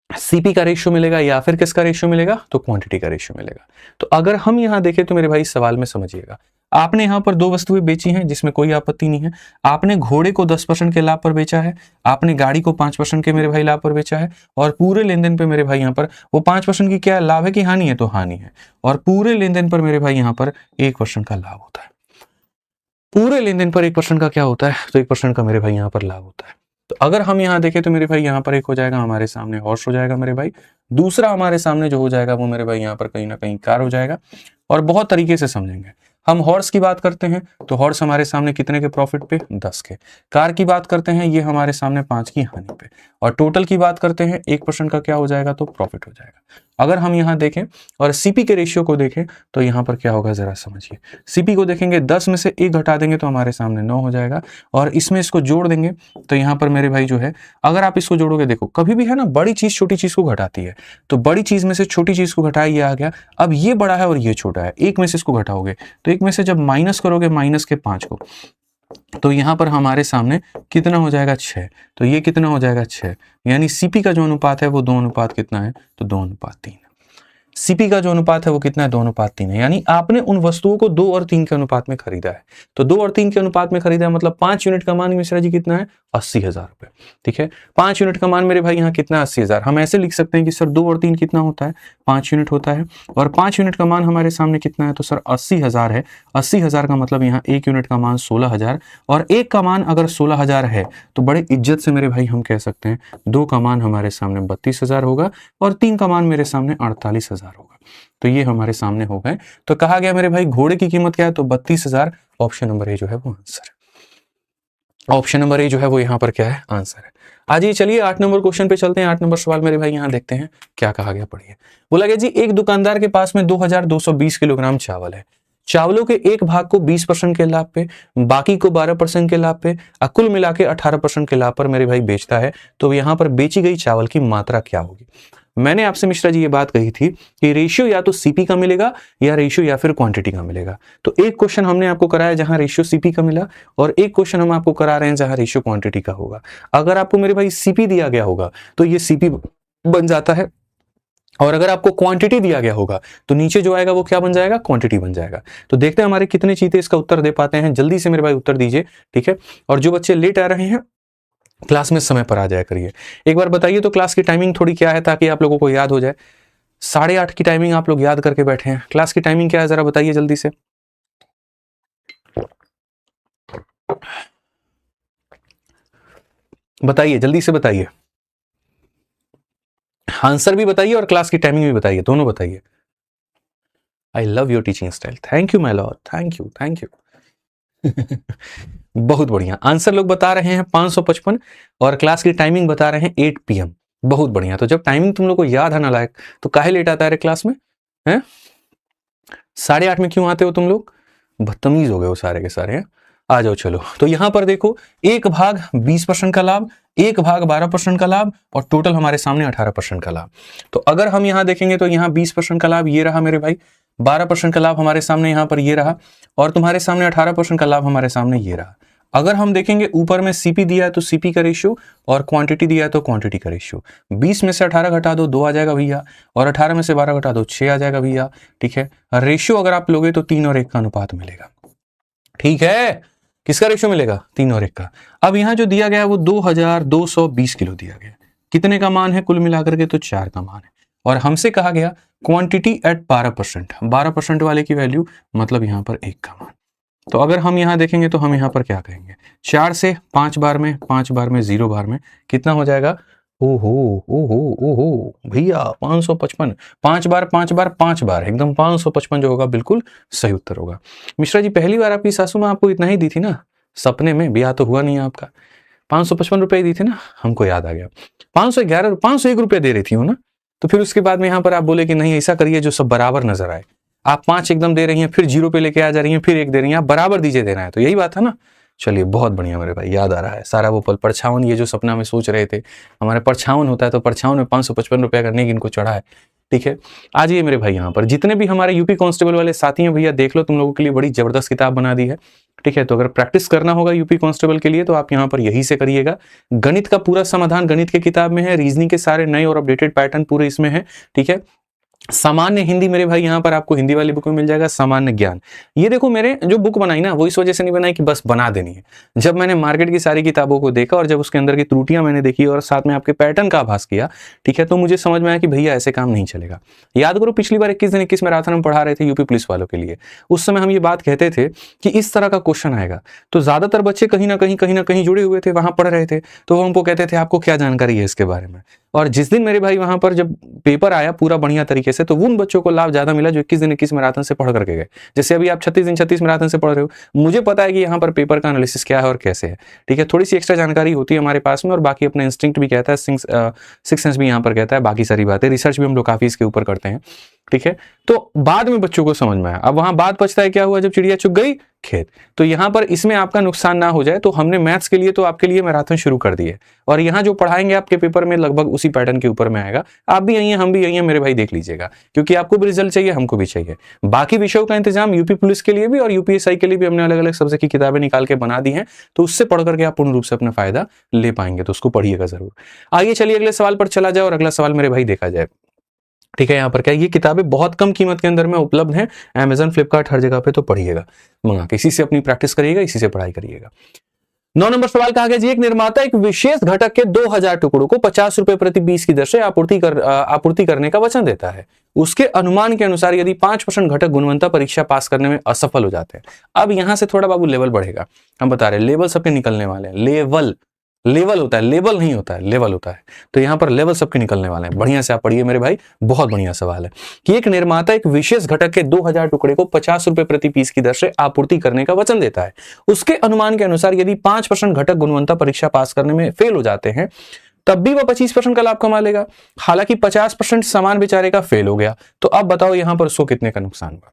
सीपी का रेशियो मिलेगा या फिर किसका रेशियो मिलेगा तो क्वांटिटी का रेशियो मिलेगा। तो अगर हम यहां देखें तो मेरे भाई सवाल में समझिएगा, आपने यहां पर दो वस्तुएं बेची हैं जिसमें कोई आपत्ति नहीं है। आपने घोड़े को 10% के लाभ पर बेचा है, आपने गाड़ी को 5% के मेरे भाई लाभ पर बेचा है, और पूरे लेन देन पे मेरे भाई यहाँ पर वो 5% की क्या लाभ है कि हानि है तो हानि है, और पूरे लेन देन पर मेरे भाई यहाँ पर 1% का लाभ होता है। पूरे लेन देन पर 1% का क्या होता है तो 1% का मेरे भाई यहाँ पर लाभ होता है। तो अगर हम यहाँ देखें तो मेरे भाई यहाँ पर एक हो जाएगा हमारे सामने हॉर्स हो जाएगा मेरे भाई, दूसरा हमारे सामने जो हो जाएगा वो मेरे भाई यहाँ पर कहीं ना कहीं कार हो जाएगा। और बहुत तरीके से समझेंगे। हम हॉर्स की बात करते हैं तो हॉर्स हमारे सामने कितने के प्रॉफिट पे 10 के, कार की बात करते हैं ये हमारे सामने 5 की हानि पे, और टोटल की बात करते हैं 1% का क्या हो जाएगा तो प्रॉफिट हो जाएगा। अगर हम यहाँ देखें और सीपी के रेशियो को देखें तो यहाँ पर क्या होगा जरा समझिए। सीपी को देखेंगे 10 में से 1 घटा देंगे तो हमारे सामने 9 हो जाएगा, और इसमें इसको जोड़ देंगे तो यहाँ पर मेरे भाई जो है अगर आप इसको जोड़ोगे, देखो कभी भी है ना बड़ी चीज छोटी चीज को घटाती है, तो बड़ी चीज में से छोटी चीज को घटाया ये आ गया। अब ये बड़ा है और ये छोटा है, एक में से इसको घटाओगे तो एक में से जब माइनस करोगे माइनस के 5 को, तो यहां पर हमारे सामने कितना हो जाएगा 6, तो ये कितना हो जाएगा 6, यानी सीपी का जो अनुपात है वो 2 अनुपात कितना है तो 2 अनुपात 3। सीपी का जो अनुपात है वो कितना है 2 अनुपात 3 है, यानी आपने उन वस्तुओं को 2 और 3 के अनुपात में खरीदा है। तो 2 और 3 के अनुपात में खरीदा है मतलब 5 यूनिट का मान मिश्रा जी कितना है 80,000 रुपए। ठीक है, 5 यूनिट का मान मेरे भाई यहाँ कितना 80,000। हम ऐसे लिख सकते हैं कि सर 2 और 3 कितना होता है 5 यूनिट होता है, और 5 यूनिट का मान हमारे सामने कितना है तो सर 80,000 है। 80,000 का मतलब यहाँ 1 यूनिट का मान 16,000, और 1 का मान अगर 16,000 है तो बड़े इज्जत से मेरे भाई हम कह सकते हैं 2 का मान हमारे सामने 32,000 होगा, और 3 का मान मेरे सामने 48,000 होगा। तो ये हमारे सामने हो गए। तो कहा गया मेरे भाई घोड़े की कीमत क्या है तो 32,000। ऑप्शन नंबर ए जो है वो आंसर है। ऑप्शन नंबर ए जो है वो यहाँ पर क्या है आंसर है। आज ये चलिए 8 नंबर क्वेश्चन पे चलते हैं। 8 नंबर सवाल मेरे भाई यहाँ देखते हैं क्या कहा गया, पढ़िए। बोला गया जी एक दुकानदार के पास में 2220 किलोग्राम चावल है। चावलों के एक भाग को 20% के लाभ पे, बाकी को 12% के लाभ पे, कुल मिला के 18% के लाभ पर मेरे भाई बेचता है। तो यहाँ पर बेची गई चावल की मात्रा क्या होगी। मैंने आपसे मिश्रा जी ये बात कही थी कि रेशियो या तो सीपी का मिलेगा या रेशियो या फिर क्वांटिटी का मिलेगा। तो एक क्वेश्चन हमने आपको कराया जहां रेशियो सीपी का मिला, और एक क्वेश्चन हम आपको करा रहे हैं जहां रेशियो क्वांटिटी का होगा। अगर आपको मेरे भाई सीपी दिया गया होगा तो ये सीपी बन जाता है, और अगर आपको क्वांटिटी दिया गया होगा तो नीचे जो आएगा वो क्या बन जाएगा क्वांटिटी बन जाएगा। तो देखते हैं हमारे कितने चीते इसका उत्तर दे पाते हैं। जल्दी से मेरे भाई उत्तर दीजिए, ठीक है। और जो बच्चे लेट आ रहे हैं क्लास में समय पर आ जाया करिए। एक बार बताइए तो क्लास की टाइमिंग थोड़ी क्या है ताकि आप लोगों को याद हो जाए। 8:30 की टाइमिंग आप लोग याद करके बैठे हैं। क्लास की टाइमिंग क्या है जरा बताइए जल्दी से। बताइए जल्दी से बताइए, आंसर भी बताइए और क्लास की टाइमिंग भी बताइए, दोनों बताइए। I love your teaching style, thank you my Lord, thank you thank you. बहुत बढ़िया, आंसर लोग बता रहे हैं 555 और क्लास की टाइमिंग बता रहे हैं 8 PM। बहुत बढ़िया। तो जब टाइमिंग तुम लोग को याद है ना लायक तो काहे लेट आता है क्लास में हैं? 8:30 में क्यों आते हो तुम लोग? बदतमीज हो गए हो सारे के सारे हैं। आ जाओ चलो। तो यहां पर देखो एक भाग 20% का लाभ, एक भाग 12% का लाभ, और टोटल हमारे सामने 18% का लाभ। तो अगर हम यहां देखेंगे तो यहां 20% का लाभ ये रहा मेरे भाई, 12% का लाभ हमारे सामने यहां पर ये रहा, और तुम्हारे सामने 18% का लाभ हमारे सामने ये रहा। अगर हम देखेंगे ऊपर में सीपी दिया है तो सीपी का रेशियो, और क्वांटिटी दिया है तो क्वांटिटी का रेशियो। 20 में से 18 घटा दो 2 आ जाएगा भैया, और 18 में से 12 घटा दो 6 आ जाएगा भैया। ठीक है, रेशियो अगर आप लोगे तो 3 और 1 का अनुपात मिलेगा। ठीक है, किसका रेशियो मिलेगा 3 और 1 का। अब यहां जो दिया गया है वो 2220 किलो दिया गया। कितने का मान है कुल मिलाकर के तो 4 का मान है, और हमसे कहा गया क्वांटिटी एट 12%, 12% वाले की वैल्यू मतलब यहां पर 1 का मान। तो अगर हम यहां देखेंगे तो हम यहां पर क्या कहेंगे 4 से 5 बार में 5 बार में 0 बार में कितना हो जाएगा। ओहो ओहो ओहो भैया 555, 5 बार 5 बार 5 बार एकदम 555 जो होगा बिल्कुल सही उत्तर होगा। मिश्रा जी पहली बार आपकी सासू माँ आपको इतना ही दी थी ना, सपने में, ब्याह तो हुआ नहीं आपका। 555 रुपए दी थी ना, हमको याद आ गया। 501 रुपया दे रही थी वो ना, तो फिर उसके बाद में यहाँ पर आप बोले कि नहीं ऐसा करिए जो सब बराबर नजर आए। आप 5 एकदम दे रही हैं, फिर 0 पे लेके आ जा रही हैं, फिर 1 दे रही हैं, आप बराबर दीजिए देना है, तो यही बात है ना। चलिए बहुत बढ़िया मेरे भाई, याद आ रहा है सारा वो पल। परछावन, ये जो सपना में सोच रहे थे, हमारे परछावन होता है, तो परछावन में 555 रुपये का नेक इनको चढ़ा है। ठीक है, आ जाइए मेरे भाई यहाँ पर, जितने भी हमारे यूपी कांस्टेबल वाले साथी हैं भैया, देख लो तुम लोगों के लिए बड़ी जबरदस्त किताब बना दी है। ठीक है, तो अगर प्रैक्टिस करना होगा यूपी कांस्टेबल के लिए तो आप यहाँ पर यही से करिएगा। गणित का पूरा समाधान गणित के किताब में है, रीजनिंग के सारे नए और अपडेटेड पैटर्न पूरे इसमें है। ठीक है, सामान्य हिंदी मेरे भाई यहाँ पर आपको हिंदी वाली बुक में मिल जाएगा। सामान्य ज्ञान, ये देखो मैंने जो बुक बनाई ना, वो इस वजह से नहीं बनाई कि बस बना देनी है। जब मैंने मार्केट की सारी किताबों को देखा और जब उसके अंदर की त्रुटियां मैंने देखी और साथ में आपके पैटर्न का आभास किया, ठीक है, तो मुझे समझ में आया कि भैया ऐसे काम नहीं चलेगा। याद करो पिछली बार 21 दिन 21 मैराथन हम पढ़ा रहे थे यूपी पुलिस वालों के लिए, उस समय हम ये बात कहते थे कि इस तरह का क्वेश्चन आएगा, तो ज्यादातर बच्चे कहीं ना कहीं जुड़े हुए थे, वहां पढ़ रहे थे, तो वो हमको कहते थे आपको क्या जानकारी है इसके बारे में। और जिस दिन मेरे भाई वहां पर जब पेपर आया पूरा बढ़िया तरीके से, तो उन बच्चों को लाभ ज्यादा मिला जो 21 दिन 21 मैराथन से पढ़ करके गए। जैसे अभी आप 36 दिन 36 मैराथन से पढ़ रहे हो, मुझे पता है कि यहाँ पर पेपर का एनालिसिस क्या है और कैसे है। ठीक है, थोड़ी सी एक्स्ट्रा जानकारी होती है हमारे पास में, और बाकी अपना इंस्टिंक्ट भी कहता है, सिक्स सेंस भी यहाँ पर कहता है, बाकी सारी बातें रिसर्च भी हम लोग काफी इसके ऊपर करते हैं। ठीक है, तो बाद में बच्चों को समझ में आया। अब वहां बात बचता है क्या हुआ, जब चिड़िया चुग गई खेत। तो यहाँ पर इसमें आपका नुकसान ना हो जाए, तो हमने मैथ्स के लिए तो आपके लिए मैराथन शुरू कर दी है, और यहाँ जो पढ़ाएंगे आपके पेपर में लगभग उसी पैटर्न के ऊपर में आएगा। आप भी यही हैं, हम भी यही हैं मेरे भाई, देख लीजिएगा, क्योंकि आपको भी रिजल्ट चाहिए, हमको भी चाहिए। बाकी विषयों का इंतजाम यूपी पुलिस के लिए भी और यूपीएसआई के लिए भी हमने अलग अलग सब्जेक्ट की किताबें निकाल के बना दी हैं, तो उससे पढ़ करके आप पूर्ण रूप से अपना फायदा ले पाएंगे, तो उसको पढ़िएगा जरूर। आइए चलिए अगले सवाल पर चला जाए, और अगला सवाल मेरे भाई देखा जाए। ठीक है, यहाँ पर क्या, ये किताबें बहुत कम कीमत के अंदर में उपलब्ध हैं, अमेजन फ्लिपकार्ट हर जगह पे, तो पढ़िएगा मंगा के, इसी से अपनी प्रैक्टिस करिएगा, इसी से पढ़ाई करिएगा। 9 नंबर सवाल कहा गया जी, एक निर्माता एक विशेष घटक के 2000 टुकड़ों को 50 रुपए प्रति पीस की दर से आपूर्ति करने का वचन देता है। उसके अनुमान के अनुसार यदि 5% घटक गुणवत्ता परीक्षा पास करने में असफल हो जाते हैं। अब यहां से थोड़ा बाबू लेवल बढ़ेगा, हम बता रहे हैं लेवल सबके निकलने वाले हैं। लेवल होता है, लेवल नहीं होता है, लेवल होता है। तो यहाँ पर लेवल सबके निकलने वाले हैं। बढ़िया से आप पढ़िए मेरे भाई, बहुत बढ़िया सवाल है कि एक निर्माता एक विशेष घटक के 2000 टुकड़े को 50 रुपए प्रति पीस की दर से आपूर्ति करने का वचन देता है। उसके अनुमान के अनुसार यदि 5% घटक गुणवत्ता परीक्षा पास करने में फेल हो जाते हैं, तब भी वह 25% का लाभ कमा लेगा। हालांकि 50% सामान बेचारे का फेल हो गया, तो अब बताओ यहाँ पर उसको कितने का नुकसान हुआ।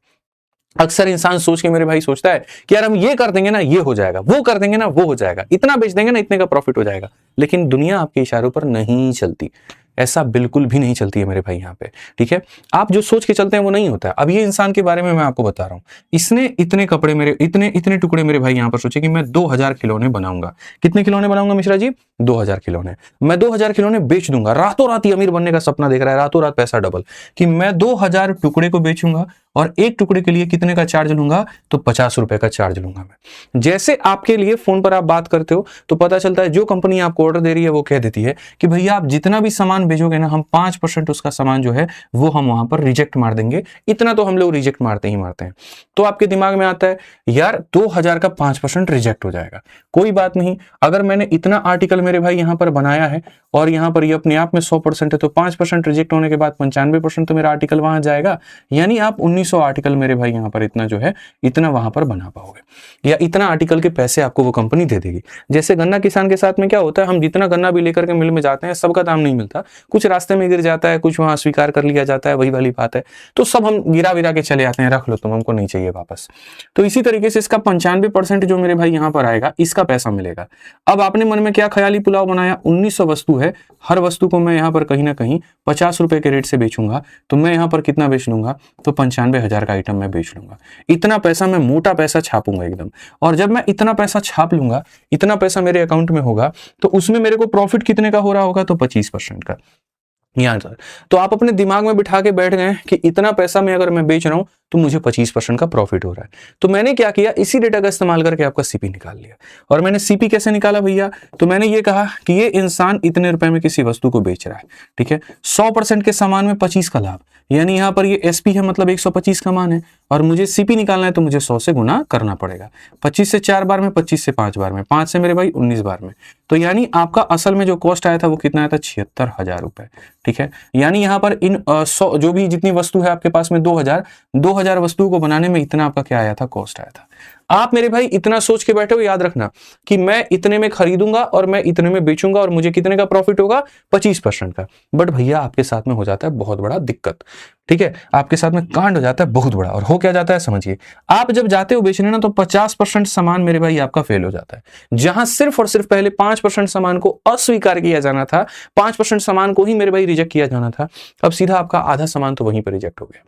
अक्सर इंसान सोच के मेरे भाई सोचता है कि यार हम ये कर देंगे ना ये हो जाएगा, वो कर देंगे ना वो हो जाएगा, इतना बेच देंगे ना इतने का प्रॉफिट हो जाएगा। लेकिन दुनिया आपके इशारों पर नहीं चलती, ऐसा बिल्कुल भी नहीं चलती है मेरे भाई यहाँ पे। ठीक है, आप जो सोच के चलते हैं वो नहीं होता है। अब ये इंसान के बारे में मैं आपको बता रहा हूँ, इसने इतने कपड़े मेरे इतने टुकड़े मेरे भाई यहाँ पर सोचे कि मैं 2000 खिलौने बनाऊंगा। कितने खिलौने बनाऊंगा मिश्रा जी? 2000 खिलौने। मैं 2000 खिलौने बेच दूंगा, रातों रात ही अमीर बनने का सपना देख रहा है, रातों रात पैसा डबल, कि मैं 2000 टुकड़े को बेचूंगा और एक टुकड़े के लिए कितने का चार्ज लूंगा, तो 50 रुपए का चार्ज लूंगा मैं। जैसे आपके लिए फोन पर आप बात करते हो तो पता चलता है जो कंपनी आपको ऑर्डर दे रही है वो कह देती है कि भैया आप जितना भी सामान भेजोगे ना, हम 5% उसका सामान जो है वो हम वहां पर रिजेक्ट मार देंगे। इतना तो हम लोग रिजेक्ट मारते ही मारते हैं। तो आपके दिमाग में आता है यार 2000 का 5% रिजेक्ट हो जाएगा, कोई बात नहीं। अगर मैंने इतना आर्टिकल मेरे भाई यहाँ पर बनाया है और यहाँ पर ये अपने आप में 100% है, तो 5% रिजेक्ट होने के बाद 95% तो मेरा आर्टिकल वहां जाएगा। यानी आप 1900 आर्टिकल मेरे भाई यहाँ पर इतना जो है इतना वहां पर बना पाओगे, या इतना आर्टिकल के पैसे आपको वो कंपनी दे देगी। जैसे गन्ना किसान के साथ में क्या होता है, हम जितना गन्ना भी लेकर के मिल में जाते हैं सबका दाम नहीं मिलता, कुछ रास्ते में गिर जाता है, कुछ वहां स्वीकार कर लिया जाता है, वही वाली बात है। तो सब हम गिरा विरा के चले आते हैं, रख लो तुम, हमको नहीं चाहिए वापस। तो इसी तरीके से इसका 95% जो मेरे भाई यहाँ पर आएगा इसका पैसा मिलेगा। अब आपने मन में क्या ख्याली पुलाव बनाया, 1900 वस्तु है, हर वस्तु को मैं यहाँ पर कहीं ना कहीं 50 रुपए के रेट से बेचूंगा, तो मैं यहाँ पर कितना बेच लूंगा, तो 95,000 का आइटम मैं बेच लूंगा। इतना पैसा मैं मोटा पैसा छापूंगा एकदम, और जब मैं इतना पैसा छाप लूंगा, इतना पैसा मेरे अकाउंट में होगा, तो उसमें मेरे को प्रॉफिट कितने का हो रहा होगा, तो 25% का। यहाँ सर, तो आप अपने दिमाग में बिठा के बैठ गए कि इतना पैसा मैं अगर मैं बेच रहा हूं तो मुझे 25% का प्रॉफिट हो रहा है। तो मैंने क्या किया, इसी डेटा का इस्तेमाल करके आपका सीपी निकाल लिया। और मैंने सीपी कैसे निकाला भैया, तो मैंने ये कहा कि ये इंसान इतने रुपए में किसी वस्तु को बेच रहा है, ठीक है, 100% के सामान में 25 का लाभ, यानी यहाँ पर ये एसपी है, मतलब 125 का मान है, और मुझे सीपी निकालना है तो मुझे 100 से गुना करना पड़ेगा। 25 से 4 बार में, 25 से 5 बार में, 5 से मेरे भाई 19 बार में। तो यानी आपका असल में जो कॉस्ट आया था वो कितना आया था, 76,000 रुपए। ठीक है, यानी यहाँ पर इन 100 जो भी जितनी वस्तु है आपके पास में 2000 वस्तुओं को बनाने में इतना आपका क्या आया था, कॉस्ट आया था। आप मेरे भाई इतना सोच के बैठे हो, याद रखना कि मैं इतने में खरीदूंगा और मैं इतने में बेचूंगा और मुझे कितने का प्रॉफिट होगा, 25% का। बट भैया आपके साथ में हो जाता है बहुत बड़ा दिक्कत, ठीक है, आपके साथ में कांड हो जाता है बहुत बड़ा। और हो क्या जाता है समझिए, आप जब जाते हो बेचने ना तो 50% सामान मेरे भाई आपका फेल हो जाता है। जहां सिर्फ और सिर्फ पहले 5% सामान को अस्वीकार किया जाना था, 5% सामान को ही मेरे भाई रिजेक्ट किया जाना था, अब सीधा आपका आधा सामान तो वहीं पर रिजेक्ट हो गया।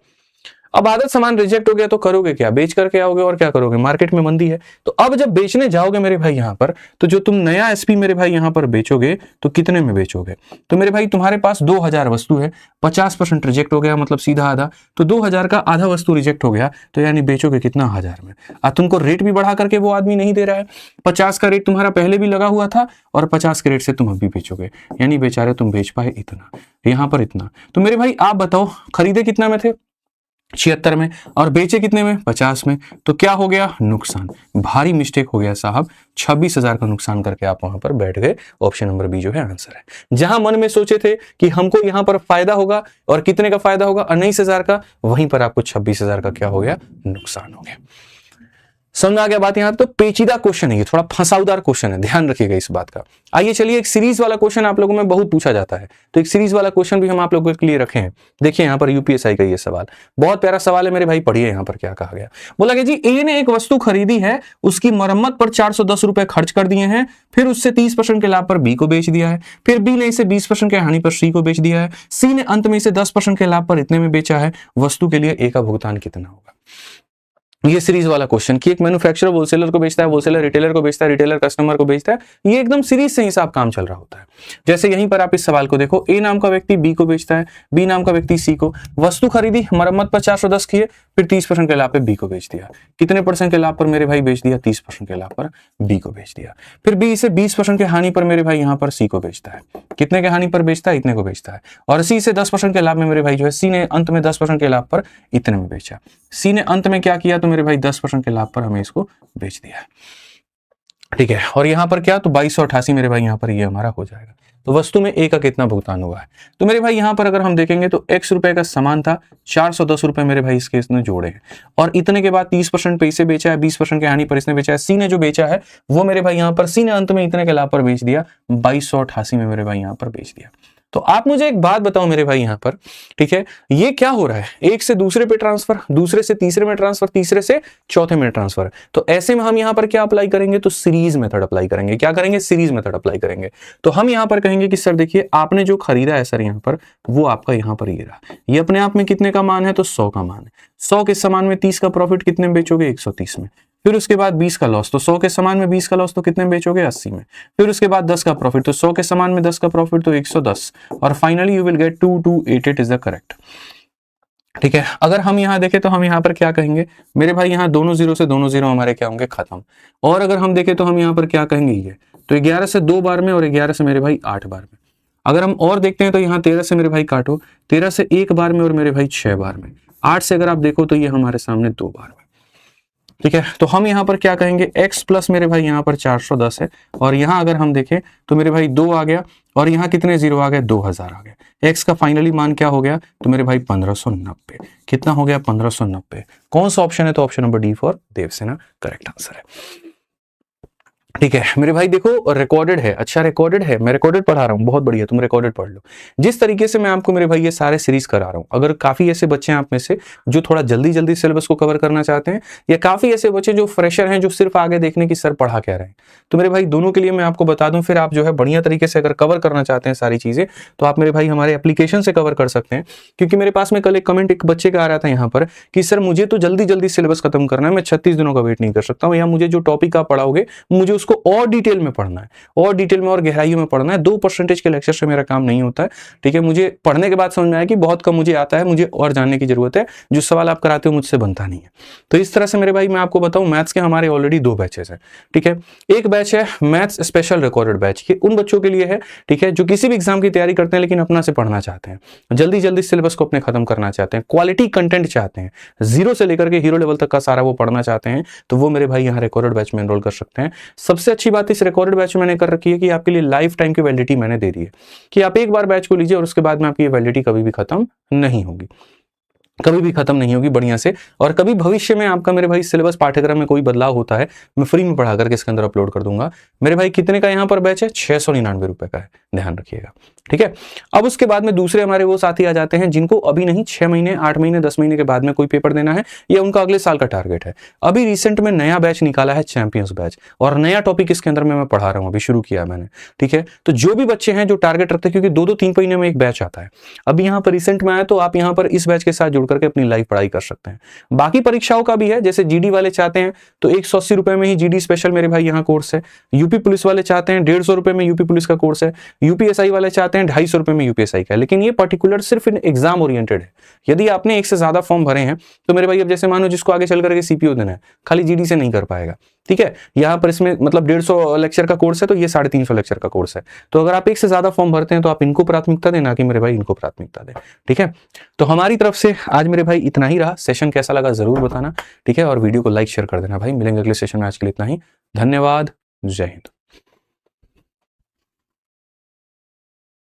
अब आधा सामान रिजेक्ट हो गया तो करोगे क्या, बेच करके आओगे और क्या करोगे, मार्केट में मंदी है। तो अब जब बेचने जाओगे मेरे भाई यहां पर, तो जो तुम नया एसपी मेरे भाई यहां पर बेचोगे तो कितने में बेचोगे, तो मेरे भाई तुम्हारे पास 2000 वस्तु है, 50% रिजेक्ट हो गया मतलब सीधा आधा, तो 2000 का आधा वस्तु रिजेक्ट हो गया, तो यानी बेचोगे कितना, 1000 में। तुमको रेट भी बढ़ा करके वो आदमी नहीं दे रहा है, 50 का रेट तुम्हारा पहले भी लगा हुआ था और 50 के रेट से तुम अभी बेचोगे, यानी बेचारे तुम बेच पाए इतना, यहां पर इतना। तो मेरे भाई आप बताओ खरीदे कितना में थे, 76 में, और बेचे कितने में, 50 में, तो क्या हो गया, नुकसान, भारी मिस्टेक हो गया साहब, 26,000 का नुकसान करके आप वहां पर बैठ गए। ऑप्शन नंबर बी जो है आंसर है। जहां मन में सोचे थे कि हमको यहां पर फायदा होगा, और कितने का फायदा होगा, 19,000 का, वहीं पर आपको 26,000 का क्या हो गया, नुकसान हो गया। समझ आ गया बात। यहां तो पेचीदा क्वेश्चन है, ये थोड़ा फंसावदार क्वेश्चन है, ध्यान रखिएगा इस बात का। आइए चलिए, एक सीरीज वाला क्वेश्चन आप लोगों में बहुत पूछा जाता है, तो एक सीरीज वाला क्वेश्चन भी हम आप लोगों के लिए रखे हैं। देखिए यहां पर यूपीएससी का ये सवाल, बहुत प्यारा सवाल है मेरे भाई, पढ़िए यहां पर क्या कहा गया। बोला गया जी, ए ने एक वस्तु खरीदी है, उसकी मरम्मत पर 410 रुपए खर्च कर दिए हैं, फिर उससे 30% के लाभ पर बी को बेच दिया है, फिर बी ने इसे 20% के हानि पर सी को बेच दिया है, सी ने अंत में इसे 10% के लाभ पर इतने में बेचा है, वस्तु के लिए ए का भुगतान कितना होगा। ये सीरीज वाला क्वेश्चन कि एक मैन्युफैक्चरर होलसेलर को बेचता है, होलसेलर रिटेलर को बेचता है, रिटेलर कस्टमर को बेचता है, ये एकदम सीरीज से हिसाब काम चल रहा होता है। जैसे यहीं पर आप इस सवाल को देखो, ए नाम का व्यक्ति बी को बेचता है, बी नाम का व्यक्ति सी को, वस्तु खरीदी, मरम्मत पर 410 किए, फिर 30% के लाभ पे बी को बेच दिया। कितने परसेंट के लाभ पर मेरे भाई बेच दिया, 30% के लाभ पर बी को बेच दिया। फिर बी इसे 20% के हानि पर मेरे भाई यहाँ पर सी को बेचता है, कितने के हानि पर बेचता है, इतने को बेचता है। और सी से 10% के लाभ में मेरे भाई जो है, सी ने अंत में 10% के लाभ पर इतने में बेचा। सी ने अंत में क्या किया, तो मेरे भाई 10% के लाभ पर हमें इसको बेच दिया है, ठीक है। और यहां पर क्या, तो 2288 मेरे भाई यहां पर ये हमारा हो जाएगा। तो वस्तु में ए का कितना भुगतान हुआ है, तो मेरे भाई यहां पर अगर हम देखेंगे तो x रुपए का सामान था, 410 रुपए मेरे भाई इसके इसने जोड़े हैं, और इतने के बाद 30% पे इसे बेचा है, 20% के हानि पर इसने बेचा है। सी ने जो बेचा है वो मेरे भाई यहां पर, सी ने अंत में इतने के लाभ पर बेच दिया, 2288 में मेरे भाई यहां पर बेच दिया। तो आप मुझे एक बात बताओ मेरे भाई यहां पर, ठीक है, ये क्या हो रहा है, एक से दूसरे पे ट्रांसफर, दूसरे से तीसरे में ट्रांसफर, तीसरे से चौथे में ट्रांसफर। तो ऐसे में हम यहां पर क्या अप्लाई करेंगे, तो सीरीज मेथड अप्लाई करेंगे। क्या करेंगे, सीरीज मेथड अप्लाई करेंगे। तो हम यहां पर कहेंगे कि सर देखिए, आपने जो खरीदा है सर यहां पर, वो आपका यहां पर ये रहा, ये अपने आप में कितने का मान है, तो 100 का मान है। 100 के सामान में 30 का प्रॉफिट कितने में बेचोगे, 130 में। फिर उसके बाद 20 का लॉस, तो 100 के सामान में 20 का लॉस तो कितने में बेचोगे, 80 में। फिर उसके बाद 10 का प्रॉफिट, तो 100 के सामान में 10 का प्रॉफिट तो 110, और finally you will get 2288 is the correct, ठीक है। अगर हम यहां देखें तो हम यहां पर क्या कहेंगे मेरे भाई, यहां दोनों जीरो से दोनों जीरो हमारे क्या होंगे, खत्म। और अगर हम देखें तो हम यहां पर क्या कहेंगे, ये तो 11 से 2 बार में और 11 से मेरे भाई 8 बार में। अगर हम और देखते हैं तो यहाँ 13 से मेरे भाई काटो, 13 से 1 बार में और मेरे भाई 6 बार में। 8 से अगर आप देखो तो ये हमारे सामने 2 बार में, ठीक है। तो हम यहां पर क्या कहेंगे, x प्लस मेरे भाई यहां पर 410 है, और यहां अगर हम देखें तो मेरे भाई 2 आ गया, और यहां कितने जीरो आ गए, 2000 आ गया। x का फाइनली मान क्या हो गया, तो मेरे भाई 1590, कितना हो गया, 1590। कौन सा ऑप्शन है, तो option number D for Devsena correct answer है, ठीक है। मेरे भाई देखो रिकॉर्डेड है, अच्छा रिकॉर्डेड है, मैं रिकॉर्डेड पढ़ा रहा हूँ, बहुत बढ़िया, तुम रिकॉर्डेड पढ़ लो। जिस तरीके से मैं आपको मेरे भाई ये सारे सीरीज करा रहा हूँ, अगर काफी ऐसे बच्चे हैं आप में से जो थोड़ा जल्दी जल्दी सिलेबस को कवर करना चाहते हैं, या काफी ऐसे बच्चे जो फ्रेशर हैं, जो सिर्फ आगे देखने की सर पढ़ा क्या रहे हैं, तो मेरे भाई दोनों के लिए मैं आपको बता दूं, फिर आप जो है बढ़िया तरीके से अगर कवर करना चाहते हैं सारी चीजें, तो आप मेरे भाई हमारे एप्लीकेशन से कवर कर सकते हैं। क्योंकि मेरे पास में कल एक कमेंट एक बच्चे का आ रहा था यहाँ पर कि सर मुझे तो जल्दी जल्दी सिलेबस खत्म करना है, मैं 36 दिनों का वेट नहीं कर सकता हूँ, या मुझे जो टॉपिक आप पढ़ाओगे मुझे उसको और डिटेल में पढ़ना है, और डिटेल में और गहराइयों में पढ़ना है। 2% के लेक्चर से मेरा काम नहीं होता है, ठीक है। मुझे पढ़ने के बाद समझ में आया कि बहुत कम मुझे आता है, मुझे और जानने की जरूरत है, जो सवाल आप कराते हो मुझसे बनता नहीं है। तो इस तरह से मेरे भाई मैं आपको बताऊं, मैथ्स के हमारे ऑलरेडी 2 बैचेस हैं, ठीक है। एक बैच है मैथ्स स्पेशल रिकॉर्डेड बैच, ये उन बच्चों के लिए है, ठीक है, जो किसी भी एग्जाम की तैयारी करते हैं लेकिन अपना से पढ़ना चाहते हैं, जल्दी जल्दी सिलेबस को अपने खत्म करना चाहते हैं, क्वालिटी कंटेंट चाहते हैं, 0 से लेकर के हीरो लेवल तक का सारा वो पढ़ना चाहते हैं, तो वो मेरे भाई यहाँ रिकॉर्डेड बैच में एनरोल कर सकते हैं। सबसे अच्छी बात इस रिकॉर्डेड बैच मैंने कर रखी है कि आपके लिए लाइफ टाइम की वैलिडिटी मैंने दे दी है, कि आप एक बार बैच को लीजिए और उसके बाद में आपकी वैलिडिटी कभी भी खत्म नहीं होगी। कभी भी खत्म नहीं होगी बढ़िया से। और कभी भविष्य में आपका मेरे भाई सिलेबस पाठ्यक्रम में कोई बदलाव होता है, मैं फ्री में पढ़ा करके इसके अंदर अपलोड कर दूंगा। मेरे भाई कितने का यहाँ पर बैच है? 699 रुपए का है, ध्यान रखिएगा, ठीक है। अब उसके बाद में दूसरे हमारे वो साथी आ जाते हैं जिनको अभी नहीं 6 महीने 8 महीने 10 महीने के बाद में कोई पेपर देना है, या उनका अगले साल का टारगेट है। अभी रिसेंट में नया बैच निकाला है, चैंपियंस बैच, और नया टॉपिक इसके अंदर मैं पढ़ा रहा हूँ, अभी शुरू किया मैंने, ठीक है। तो जो भी बच्चे हैं जो टारगेट रखते हैं, क्योंकि 2-3 महीने में एक बैच आता है, अभी यहाँ पर रिसेंट में आया, तो आप यहाँ पर इस बैच के साथ जुड़ करके अपनी लाइव पढ़ाई कर सकते हैं। बाकी परीक्षाओं का भी है, जैसे जीडी वाले चाहते हैं तो 180 रुपए में ही जीडी स्पेशल मेरे भाई यहाँ कोर्स है। यूपी पुलिस वाले चाहते हैं 150 रुपए में यूपी पुलिस का कोर्स है। यूपीएसआई वाले चाहते हैं 250 रुपए में यूपीएसआई का है। लेकिन ये पर्टिकुलर सिर्फ एग्जाम ओरिएंटेड है। यदि आपने एक से ज्यादा फॉर्म भरे हैं तो मेरे भाई, अब जैसे मानो जिसको आगे चल करके सीपीओ देना है, खाली जीडी से नहीं कर पाएगा, ठीक है। यहाँ पर इसमें मतलब 150 लेक्चर का कोर्स है, तो ये 350 लेक्चर का कोर्स है। तो अगर आप एक से ज्यादा फॉर्म भरते हैं तो आप इनको प्राथमिकता दें, ना कि मेरे भाई इनको प्राथमिकता दें, ठीक है। तो हमारी तरफ से आज मेरे भाई इतना ही रहा। सेशन कैसा लगा जरूर बताना, ठीक है, और वीडियो को लाइक शेयर कर देना भाई। मिलेंगे अगले सेशन में, आज के लिए इतना ही। धन्यवाद, जय हिंद।